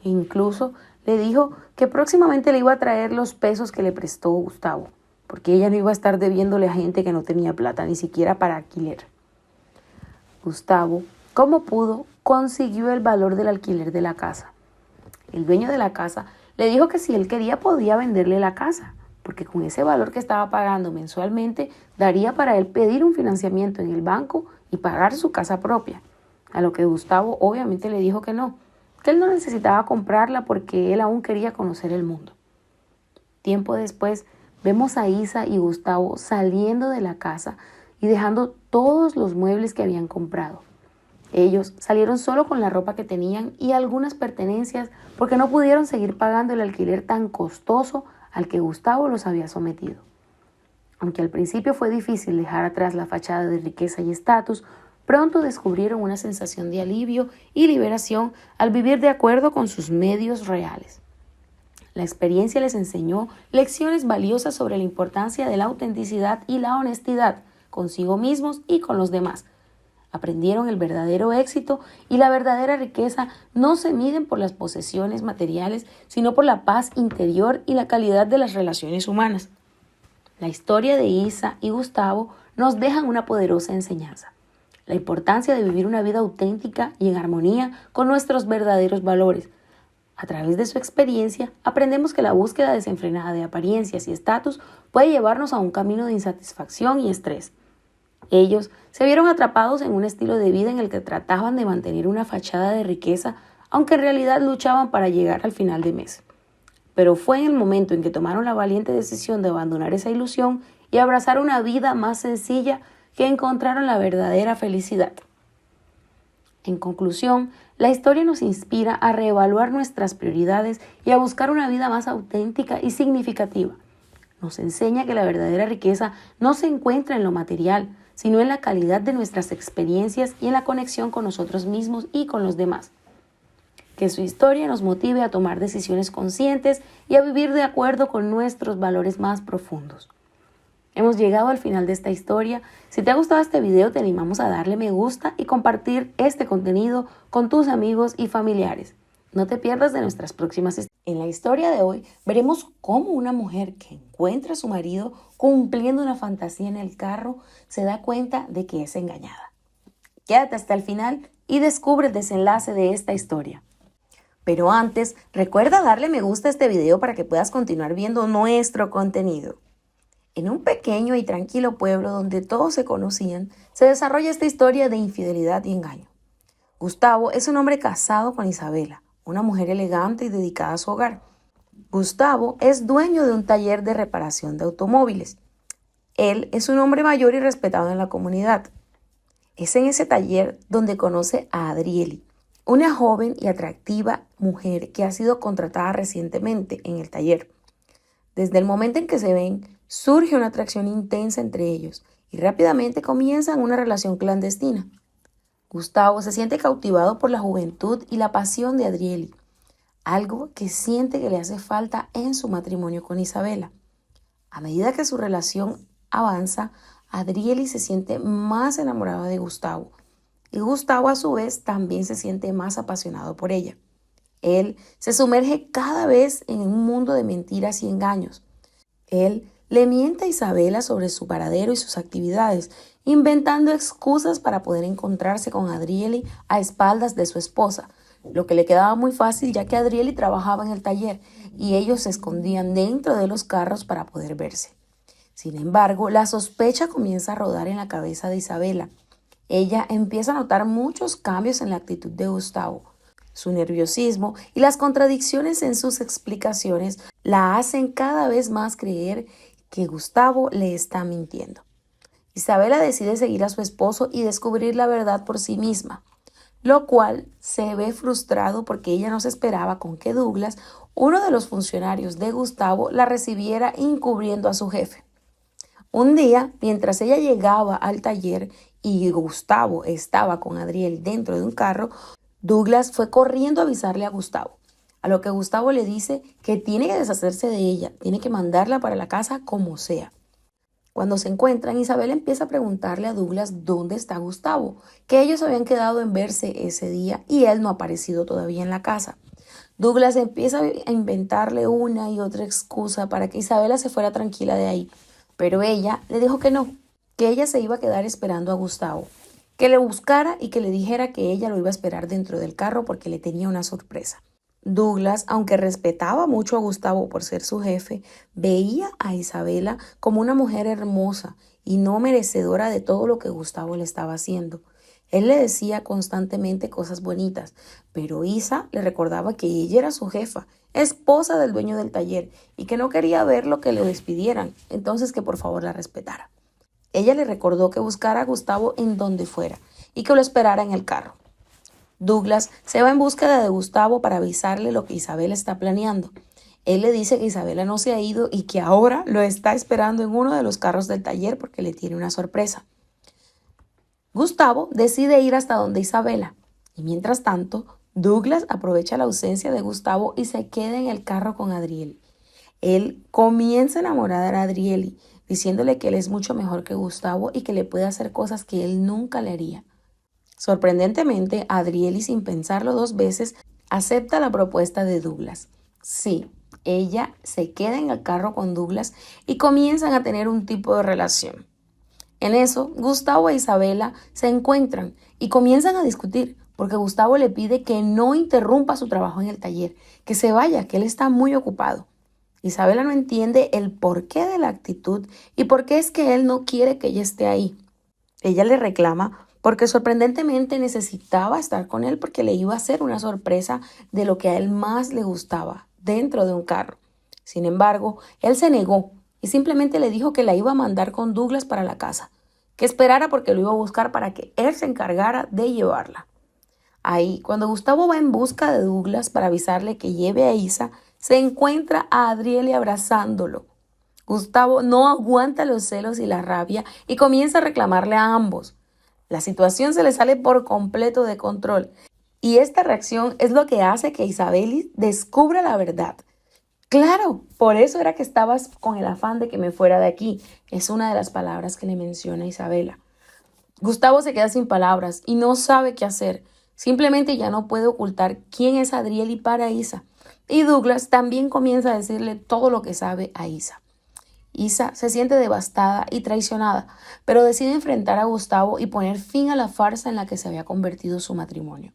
E incluso le dijo que próximamente le iba a traer los pesos que le prestó Gustavo, porque ella no iba a estar debiéndole a gente que no tenía plata, ni siquiera para alquiler. Gustavo, como pudo, consiguió el valor del alquiler de la casa. El dueño de la casa le dijo que si él quería podía venderle la casa, porque con ese valor que estaba pagando mensualmente daría para él pedir un financiamiento en el banco y pagar su casa propia. A lo que Gustavo obviamente le dijo que no, que él no necesitaba comprarla porque él aún quería conocer el mundo. Tiempo después vemos a Isa y Gustavo saliendo de la casa y dejando todos los muebles que habían comprado. Ellos salieron solo con la ropa que tenían y algunas pertenencias porque no pudieron seguir pagando el alquiler tan costoso al que Gustavo los había sometido. Aunque al principio fue difícil dejar atrás la fachada de riqueza y estatus, pronto descubrieron una sensación de alivio y liberación al vivir de acuerdo con sus medios reales. La experiencia les enseñó lecciones valiosas sobre la importancia de la autenticidad y la honestidad consigo mismos y con los demás. Aprendieron el verdadero éxito y la verdadera riqueza no se miden por las posesiones materiales, sino por la paz interior y la calidad de las relaciones humanas. La historia de Isa y Gustavo nos dejan una poderosa enseñanza. La importancia de vivir una vida auténtica y en armonía con nuestros verdaderos valores. A través de su experiencia, aprendemos que la búsqueda desenfrenada de apariencias y estatus puede llevarnos a un camino de insatisfacción y estrés. Ellos se vieron atrapados en un estilo de vida en el que trataban de mantener una fachada de riqueza, aunque en realidad luchaban para llegar al final de mes. Pero fue en el momento en que tomaron la valiente decisión de abandonar esa ilusión y abrazar una vida más sencilla que encontraron la verdadera felicidad. En conclusión, la historia nos inspira a reevaluar nuestras prioridades y a buscar una vida más auténtica y significativa. Nos enseña que la verdadera riqueza no se encuentra en lo material, sino en la calidad de nuestras experiencias y en la conexión con nosotros mismos y con los demás. Que su historia nos motive a tomar decisiones conscientes y a vivir de acuerdo con nuestros valores más profundos. Hemos llegado al final de esta historia. Si te ha gustado este video, te animamos a darle me gusta y compartir este contenido con tus amigos y familiares. No te pierdas de nuestras próximas historias. En la historia de hoy veremos cómo una mujer que encuentra a su marido cumpliendo una fantasía en el carro se da cuenta de que es engañada. Quédate hasta el final y descubre el desenlace de esta historia. Pero antes, recuerda darle me gusta a este video para que puedas continuar viendo nuestro contenido. En un pequeño y tranquilo pueblo donde todos se conocían, se desarrolla esta historia de infidelidad y engaño. Gustavo es un hombre casado con Isabela, una mujer elegante y dedicada a su hogar. Gustavo es dueño de un taller de reparación de automóviles. Él es un hombre mayor y respetado en la comunidad. Es en ese taller donde conoce a Adrieli, una joven y atractiva mujer que ha sido contratada recientemente en el taller. Desde el momento en que se ven, surge una atracción intensa entre ellos y rápidamente comienzan una relación clandestina. Gustavo se siente cautivado por la juventud y la pasión de Adrieli, algo que siente que le hace falta en su matrimonio con Isabela. A medida que su relación avanza, Adrieli se siente más enamorada de Gustavo y Gustavo a su vez también se siente más apasionado por ella. Él se sumerge cada vez en un mundo de mentiras y engaños. Él le miente a Isabela sobre su paradero y sus actividades, inventando excusas para poder encontrarse con Adrieli a espaldas de su esposa, lo que le quedaba muy fácil ya que Adrieli trabajaba en el taller y ellos se escondían dentro de los carros para poder verse. Sin embargo, la sospecha comienza a rodar en la cabeza de Isabela. Ella empieza a notar muchos cambios en la actitud de Gustavo. Su nerviosismo y las contradicciones en sus explicaciones la hacen cada vez más creer que Gustavo le está mintiendo. Isabela decide seguir a su esposo y descubrir la verdad por sí misma, lo cual se ve frustrado porque ella no se esperaba con que Douglas, uno de los funcionarios de Gustavo, la recibiera encubriendo a su jefe. Un día, mientras ella llegaba al taller y Gustavo estaba con Adriel dentro de un carro, Douglas fue corriendo a avisarle a Gustavo, a lo que Gustavo le dice que tiene que deshacerse de ella, tiene que mandarla para la casa como sea. Cuando se encuentran, Isabel empieza a preguntarle a Douglas dónde está Gustavo, que ellos habían quedado en verse ese día y él no ha aparecido todavía en la casa. Douglas empieza a inventarle una y otra excusa para que Isabela se fuera tranquila de ahí, pero ella le dijo que no, que ella se iba a quedar esperando a Gustavo, que le buscara y que le dijera que ella lo iba a esperar dentro del carro porque le tenía una sorpresa. Douglas, aunque respetaba mucho a Gustavo por ser su jefe, veía a Isabela como una mujer hermosa y no merecedora de todo lo que Gustavo le estaba haciendo. Él le decía constantemente cosas bonitas, pero Isa le recordaba que ella era su jefa, esposa del dueño del taller, y que no quería ver lo que le despidieran, entonces que por favor la respetara. Ella le recordó que buscara a Gustavo en donde fuera y que lo esperara en el carro. Douglas se va en búsqueda de Gustavo para avisarle lo que Isabela está planeando. Él le dice que Isabela no se ha ido y que ahora lo está esperando en uno de los carros del taller porque le tiene una sorpresa. Gustavo decide ir hasta donde Isabela y mientras tanto, Douglas aprovecha la ausencia de Gustavo y se queda en el carro con Adriel. Él comienza a enamorar a Adrieli, diciéndole que él es mucho mejor que Gustavo y que le puede hacer cosas que él nunca le haría. Sorprendentemente, Adrieli, sin pensarlo dos veces, acepta la propuesta de Douglas. Sí, ella se queda en el carro con Douglas y comienzan a tener un tipo de relación. En eso, Gustavo e Isabela se encuentran y comienzan a discutir, porque Gustavo le pide que no interrumpa su trabajo en el taller, que se vaya, que él está muy ocupado. Isabela no entiende el porqué de la actitud y por qué es que él no quiere que ella esté ahí. Ella le reclama porque sorprendentemente necesitaba estar con él porque le iba a hacer una sorpresa de lo que a él más le gustaba, dentro de un carro. Sin embargo, él se negó y simplemente le dijo que la iba a mandar con Douglas para la casa, que esperara porque lo iba a buscar para que él se encargara de llevarla. Ahí, cuando Gustavo va en busca de Douglas para avisarle que lleve a Isa, se encuentra a Adriel abrazándolo. Gustavo no aguanta los celos y la rabia y comienza a reclamarle a ambos. La situación se le sale por completo de control y esta reacción es lo que hace que Isabeli descubra la verdad. Claro, por eso era que estabas con el afán de que me fuera de aquí. Es una de las palabras que le menciona Isabela. Gustavo se queda sin palabras y no sabe qué hacer. Simplemente ya no puede ocultar quién es Adrieli para Isa. Y Douglas también comienza a decirle todo lo que sabe a Isa. Isa se siente devastada y traicionada, pero decide enfrentar a Gustavo y poner fin a la farsa en la que se había convertido su matrimonio.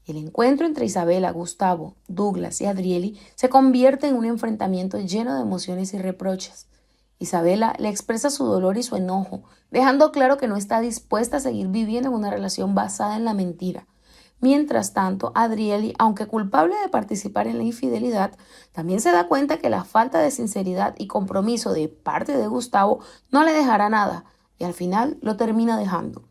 El encuentro entre Isabela, Gustavo, Douglas y Adrieli se convierte en un enfrentamiento lleno de emociones y reproches. Isabela le expresa su dolor y su enojo, dejando claro que no está dispuesta a seguir viviendo en una relación basada en la mentira. Mientras tanto, Adrieli, aunque culpable de participar en la infidelidad, también se da cuenta que la falta de sinceridad y compromiso de parte de Gustavo no le dejará nada, y al final lo termina dejando.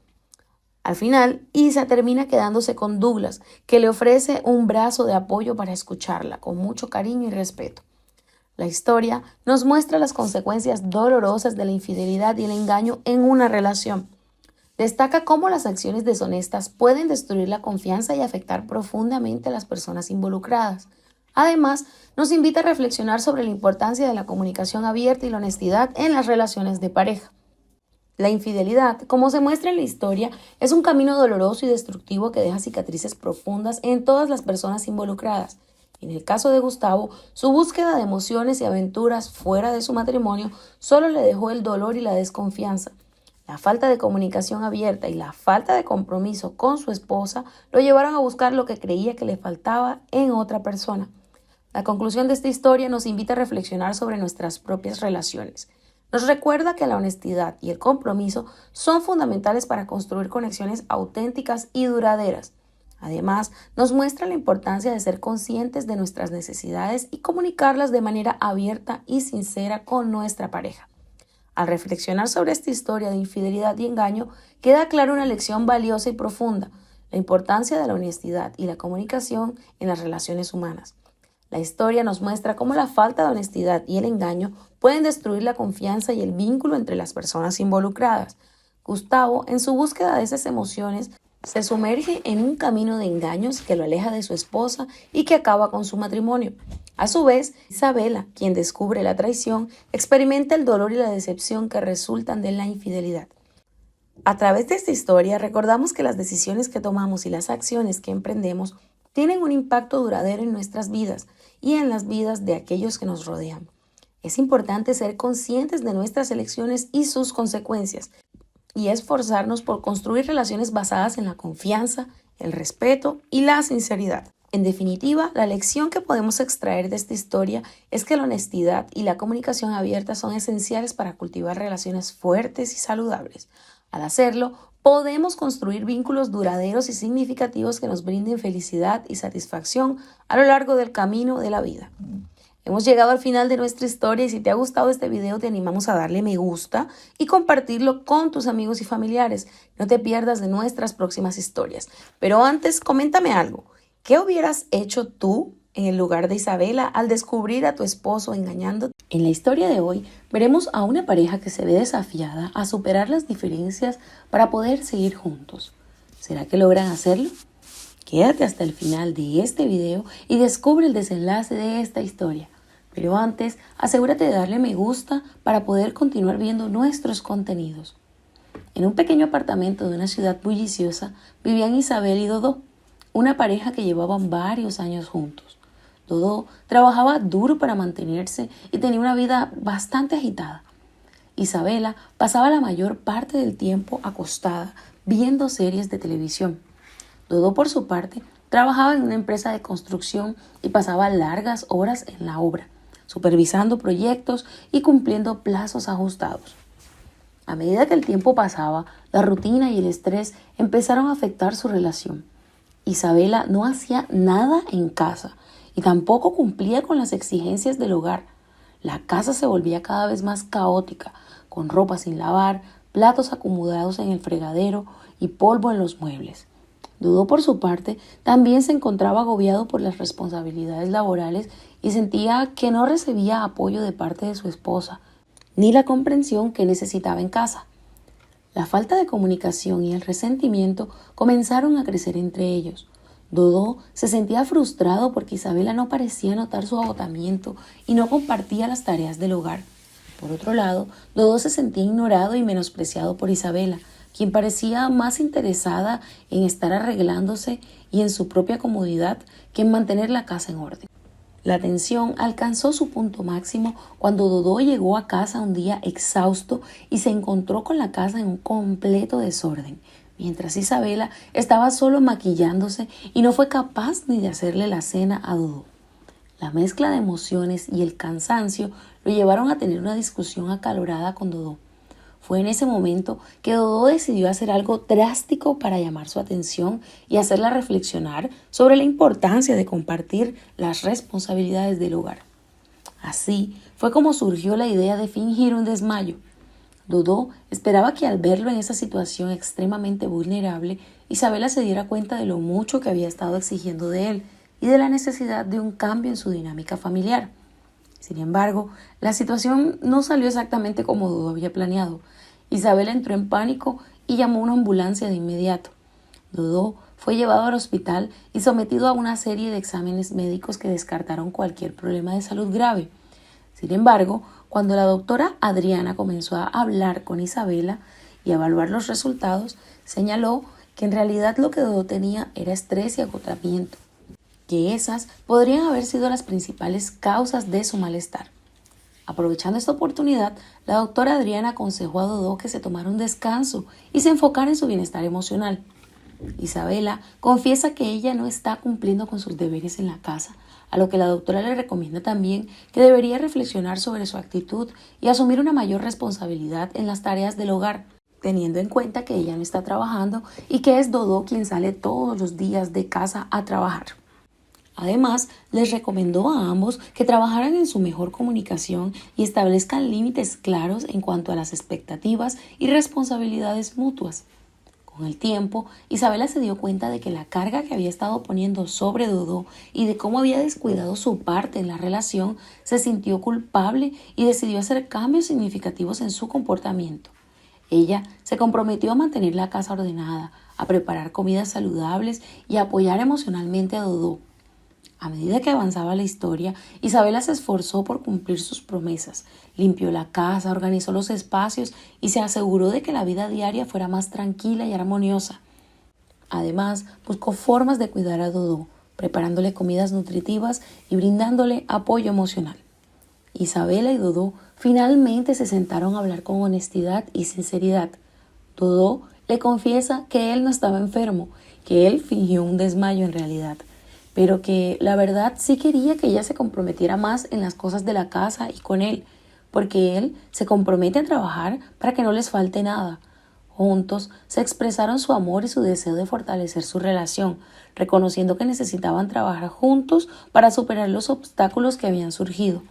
Al final, Isa termina quedándose con Douglas, que le ofrece un brazo de apoyo para escucharla, con mucho cariño y respeto. La historia nos muestra las consecuencias dolorosas de la infidelidad y el engaño en una relación. Destaca cómo las acciones deshonestas pueden destruir la confianza y afectar profundamente a las personas involucradas. Además, nos invita a reflexionar sobre la importancia de la comunicación abierta y la honestidad en las relaciones de pareja. La infidelidad, como se muestra en la historia, es un camino doloroso y destructivo que deja cicatrices profundas en todas las personas involucradas. En el caso de Gustavo, su búsqueda de emociones y aventuras fuera de su matrimonio solo le dejó el dolor y la desconfianza. La falta de comunicación abierta y la falta de compromiso con su esposa lo llevaron a buscar lo que creía que le faltaba en otra persona. La conclusión de esta historia nos invita a reflexionar sobre nuestras propias relaciones. Nos recuerda que la honestidad y el compromiso son fundamentales para construir conexiones auténticas y duraderas. Además, nos muestra la importancia de ser conscientes de nuestras necesidades y comunicarlas de manera abierta y sincera con nuestra pareja. Al reflexionar sobre esta historia de infidelidad y engaño, queda clara una lección valiosa y profunda: la importancia de la honestidad y la comunicación en las relaciones humanas. La historia nos muestra cómo la falta de honestidad y el engaño pueden destruir la confianza y el vínculo entre las personas involucradas. Gustavo, en su búsqueda de esas emociones, se sumerge en un camino de engaños que lo aleja de su esposa y que acaba con su matrimonio. A su vez, Isabela, quien descubre la traición, experimenta el dolor y la decepción que resultan de la infidelidad. A través de esta historia recordamos que las decisiones que tomamos y las acciones que emprendemos tienen un impacto duradero en nuestras vidas y en las vidas de aquellos que nos rodean. Es importante ser conscientes de nuestras elecciones y sus consecuencias, y esforzarnos por construir relaciones basadas en la confianza, el respeto y la sinceridad. En definitiva, la lección que podemos extraer de esta historia es que la honestidad y la comunicación abierta son esenciales para cultivar relaciones fuertes y saludables. Al hacerlo, podemos construir vínculos duraderos y significativos que nos brinden felicidad y satisfacción a lo largo del camino de la vida. Hemos llegado al final de nuestra historia y si te ha gustado este video te animamos a darle me gusta y compartirlo con tus amigos y familiares. No te pierdas de nuestras próximas historias. Pero antes, coméntame algo. ¿Qué hubieras hecho tú en el lugar de Isabela al descubrir a tu esposo engañándote? En la historia de hoy veremos a una pareja que se ve desafiada a superar las diferencias para poder seguir juntos. ¿Será que logran hacerlo? Quédate hasta el final de este video y descubre el desenlace de esta historia. Pero antes, asegúrate de darle me gusta para poder continuar viendo nuestros contenidos. En un pequeño apartamento de una ciudad bulliciosa vivían Isabel y Dodó, una pareja que llevaban varios años juntos. Dodó trabajaba duro para mantenerse y tenía una vida bastante agitada. Isabela pasaba la mayor parte del tiempo acostada viendo series de televisión. Dodó, por su parte, trabajaba en una empresa de construcción y pasaba largas horas en la obra, supervisando proyectos y cumpliendo plazos ajustados. A medida que el tiempo pasaba, la rutina y el estrés empezaron a afectar su relación. Isabela no hacía nada en casa y tampoco cumplía con las exigencias del hogar. La casa se volvía cada vez más caótica, con ropa sin lavar, platos acomodados en el fregadero y polvo en los muebles. Dodó, por su parte, también se encontraba agobiado por las responsabilidades laborales y sentía que no recibía apoyo de parte de su esposa, ni la comprensión que necesitaba en casa. La falta de comunicación y el resentimiento comenzaron a crecer entre ellos. Dodó se sentía frustrado porque Isabela no parecía notar su agotamiento y no compartía las tareas del hogar. Por otro lado, Dodó se sentía ignorado y menospreciado por Isabela, quien parecía más interesada en estar arreglándose y en su propia comodidad que en mantener la casa en orden. La tensión alcanzó su punto máximo cuando Dodó llegó a casa un día exhausto y se encontró con la casa en un completo desorden, mientras Isabela estaba solo maquillándose y no fue capaz ni de hacerle la cena a Dodó. La mezcla de emociones y el cansancio lo llevaron a tener una discusión acalorada con Dodó. Fue en ese momento que Dodó decidió hacer algo drástico para llamar su atención y hacerla reflexionar sobre la importancia de compartir las responsabilidades del hogar. Así fue como surgió la idea de fingir un desmayo. Dodó esperaba que al verlo en esa situación extremadamente vulnerable, Isabela se diera cuenta de lo mucho que había estado exigiendo de él y de la necesidad de un cambio en su dinámica familiar. Sin embargo, la situación no salió exactamente como Dodó había planeado. Isabela entró en pánico y llamó a una ambulancia de inmediato. Dodó fue llevado al hospital y sometido a una serie de exámenes médicos que descartaron cualquier problema de salud grave. Sin embargo, cuando la doctora Adriana comenzó a hablar con Isabela y a evaluar los resultados, señaló que en realidad lo que Dodó tenía era estrés y agotamiento, que esas podrían haber sido las principales causas de su malestar. Aprovechando esta oportunidad, la doctora Adriana aconsejó a Dodó que se tomara un descanso y se enfocara en su bienestar emocional. Isabela confiesa que ella no está cumpliendo con sus deberes en la casa, a lo que la doctora le recomienda también que debería reflexionar sobre su actitud y asumir una mayor responsabilidad en las tareas del hogar, teniendo en cuenta que ella no está trabajando y que es Dodó quien sale todos los días de casa a trabajar. Además, les recomendó a ambos que trabajaran en su mejor comunicación y establezcan límites claros en cuanto a las expectativas y responsabilidades mutuas. Con el tiempo, Isabela se dio cuenta de que la carga que había estado poniendo sobre Dodó y de cómo había descuidado su parte en la relación, se sintió culpable y decidió hacer cambios significativos en su comportamiento. Ella se comprometió a mantener la casa ordenada, a preparar comidas saludables y a apoyar emocionalmente a Dodó. A medida que avanzaba la historia, Isabela se esforzó por cumplir sus promesas, limpió la casa, organizó los espacios y se aseguró de que la vida diaria fuera más tranquila y armoniosa. Además, buscó formas de cuidar a Dodó, preparándole comidas nutritivas y brindándole apoyo emocional. Isabela y Dodó finalmente se sentaron a hablar con honestidad y sinceridad. Dodó le confiesa que él no estaba enfermo, que él fingió un desmayo en realidad, pero que la verdad sí quería que ella se comprometiera más en las cosas de la casa y con él, porque él se compromete a trabajar para que no les falte nada. Juntos se expresaron su amor y su deseo de fortalecer su relación, reconociendo que necesitaban trabajar juntos para superar los obstáculos que habían surgido.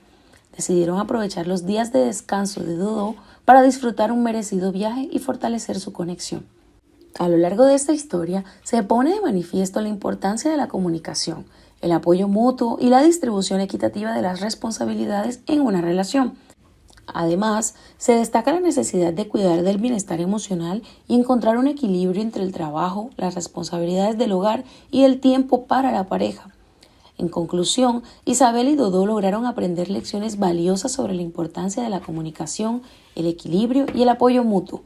Decidieron aprovechar los días de descanso de Dodó para disfrutar un merecido viaje y fortalecer su conexión. A lo largo de esta historia se pone de manifiesto la importancia de la comunicación, el apoyo mutuo y la distribución equitativa de las responsabilidades en una relación. Además, se destaca la necesidad de cuidar del bienestar emocional y encontrar un equilibrio entre el trabajo, las responsabilidades del hogar y el tiempo para la pareja. En conclusión, Isabel y Dodó lograron aprender lecciones valiosas sobre la importancia de la comunicación, el equilibrio y el apoyo mutuo.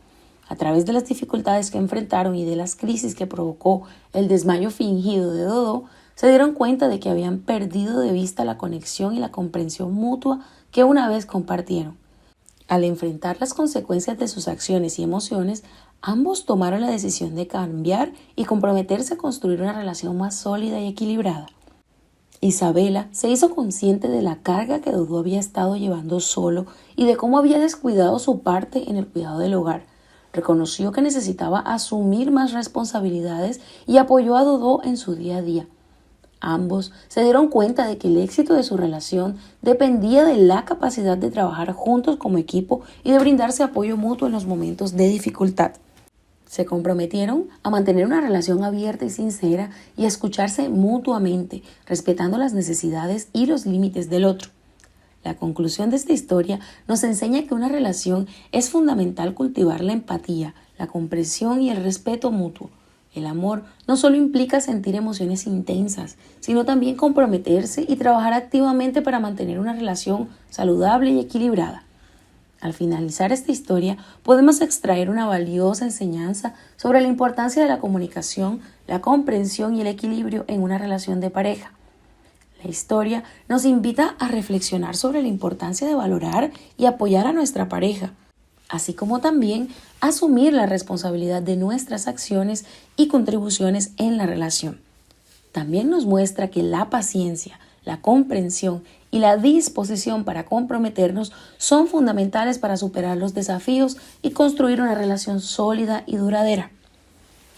A través de las dificultades que enfrentaron y de las crisis que provocó el desmayo fingido de Dodó, se dieron cuenta de que habían perdido de vista la conexión y la comprensión mutua que una vez compartieron. Al enfrentar las consecuencias de sus acciones y emociones, ambos tomaron la decisión de cambiar y comprometerse a construir una relación más sólida y equilibrada. Isabela se hizo consciente de la carga que Dodó había estado llevando solo y de cómo había descuidado su parte en el cuidado del hogar. Reconoció que necesitaba asumir más responsabilidades y apoyó a Dodó en su día a día. Ambos se dieron cuenta de que el éxito de su relación dependía de la capacidad de trabajar juntos como equipo y de brindarse apoyo mutuo en los momentos de dificultad. Se comprometieron a mantener una relación abierta y sincera y a escucharse mutuamente, respetando las necesidades y los límites del otro. La conclusión de esta historia nos enseña que una relación es fundamental cultivar la empatía, la comprensión y el respeto mutuo. El amor no solo implica sentir emociones intensas, sino también comprometerse y trabajar activamente para mantener una relación saludable y equilibrada. Al finalizar esta historia, podemos extraer una valiosa enseñanza sobre la importancia de la comunicación, la comprensión y el equilibrio en una relación de pareja. La historia nos invita a reflexionar sobre la importancia de valorar y apoyar a nuestra pareja, así como también asumir la responsabilidad de nuestras acciones y contribuciones en la relación. También nos muestra que la paciencia, la comprensión y la disposición para comprometernos son fundamentales para superar los desafíos y construir una relación sólida y duradera.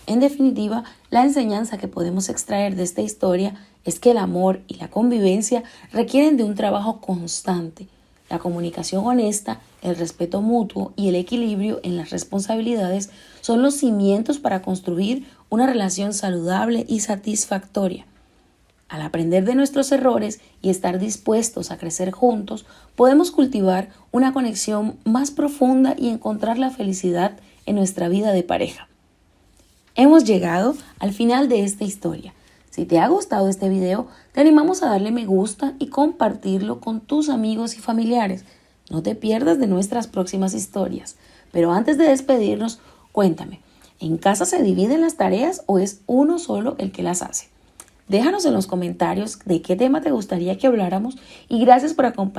En definitiva, la enseñanza que podemos extraer de esta historia es que el amor y la convivencia requieren de un trabajo constante. La comunicación honesta, el respeto mutuo y el equilibrio en las responsabilidades son los cimientos para construir una relación saludable y satisfactoria. Al aprender de nuestros errores y estar dispuestos a crecer juntos, podemos cultivar una conexión más profunda y encontrar la felicidad en nuestra vida de pareja. Hemos llegado al final de esta historia. Si te ha gustado este video, te animamos a darle me gusta y compartirlo con tus amigos y familiares. No te pierdas de nuestras próximas historias. Pero antes de despedirnos, cuéntame, ¿en casa se dividen las tareas o es uno solo el que las hace? Déjanos en los comentarios de qué tema te gustaría que habláramos y gracias por acompañarnos.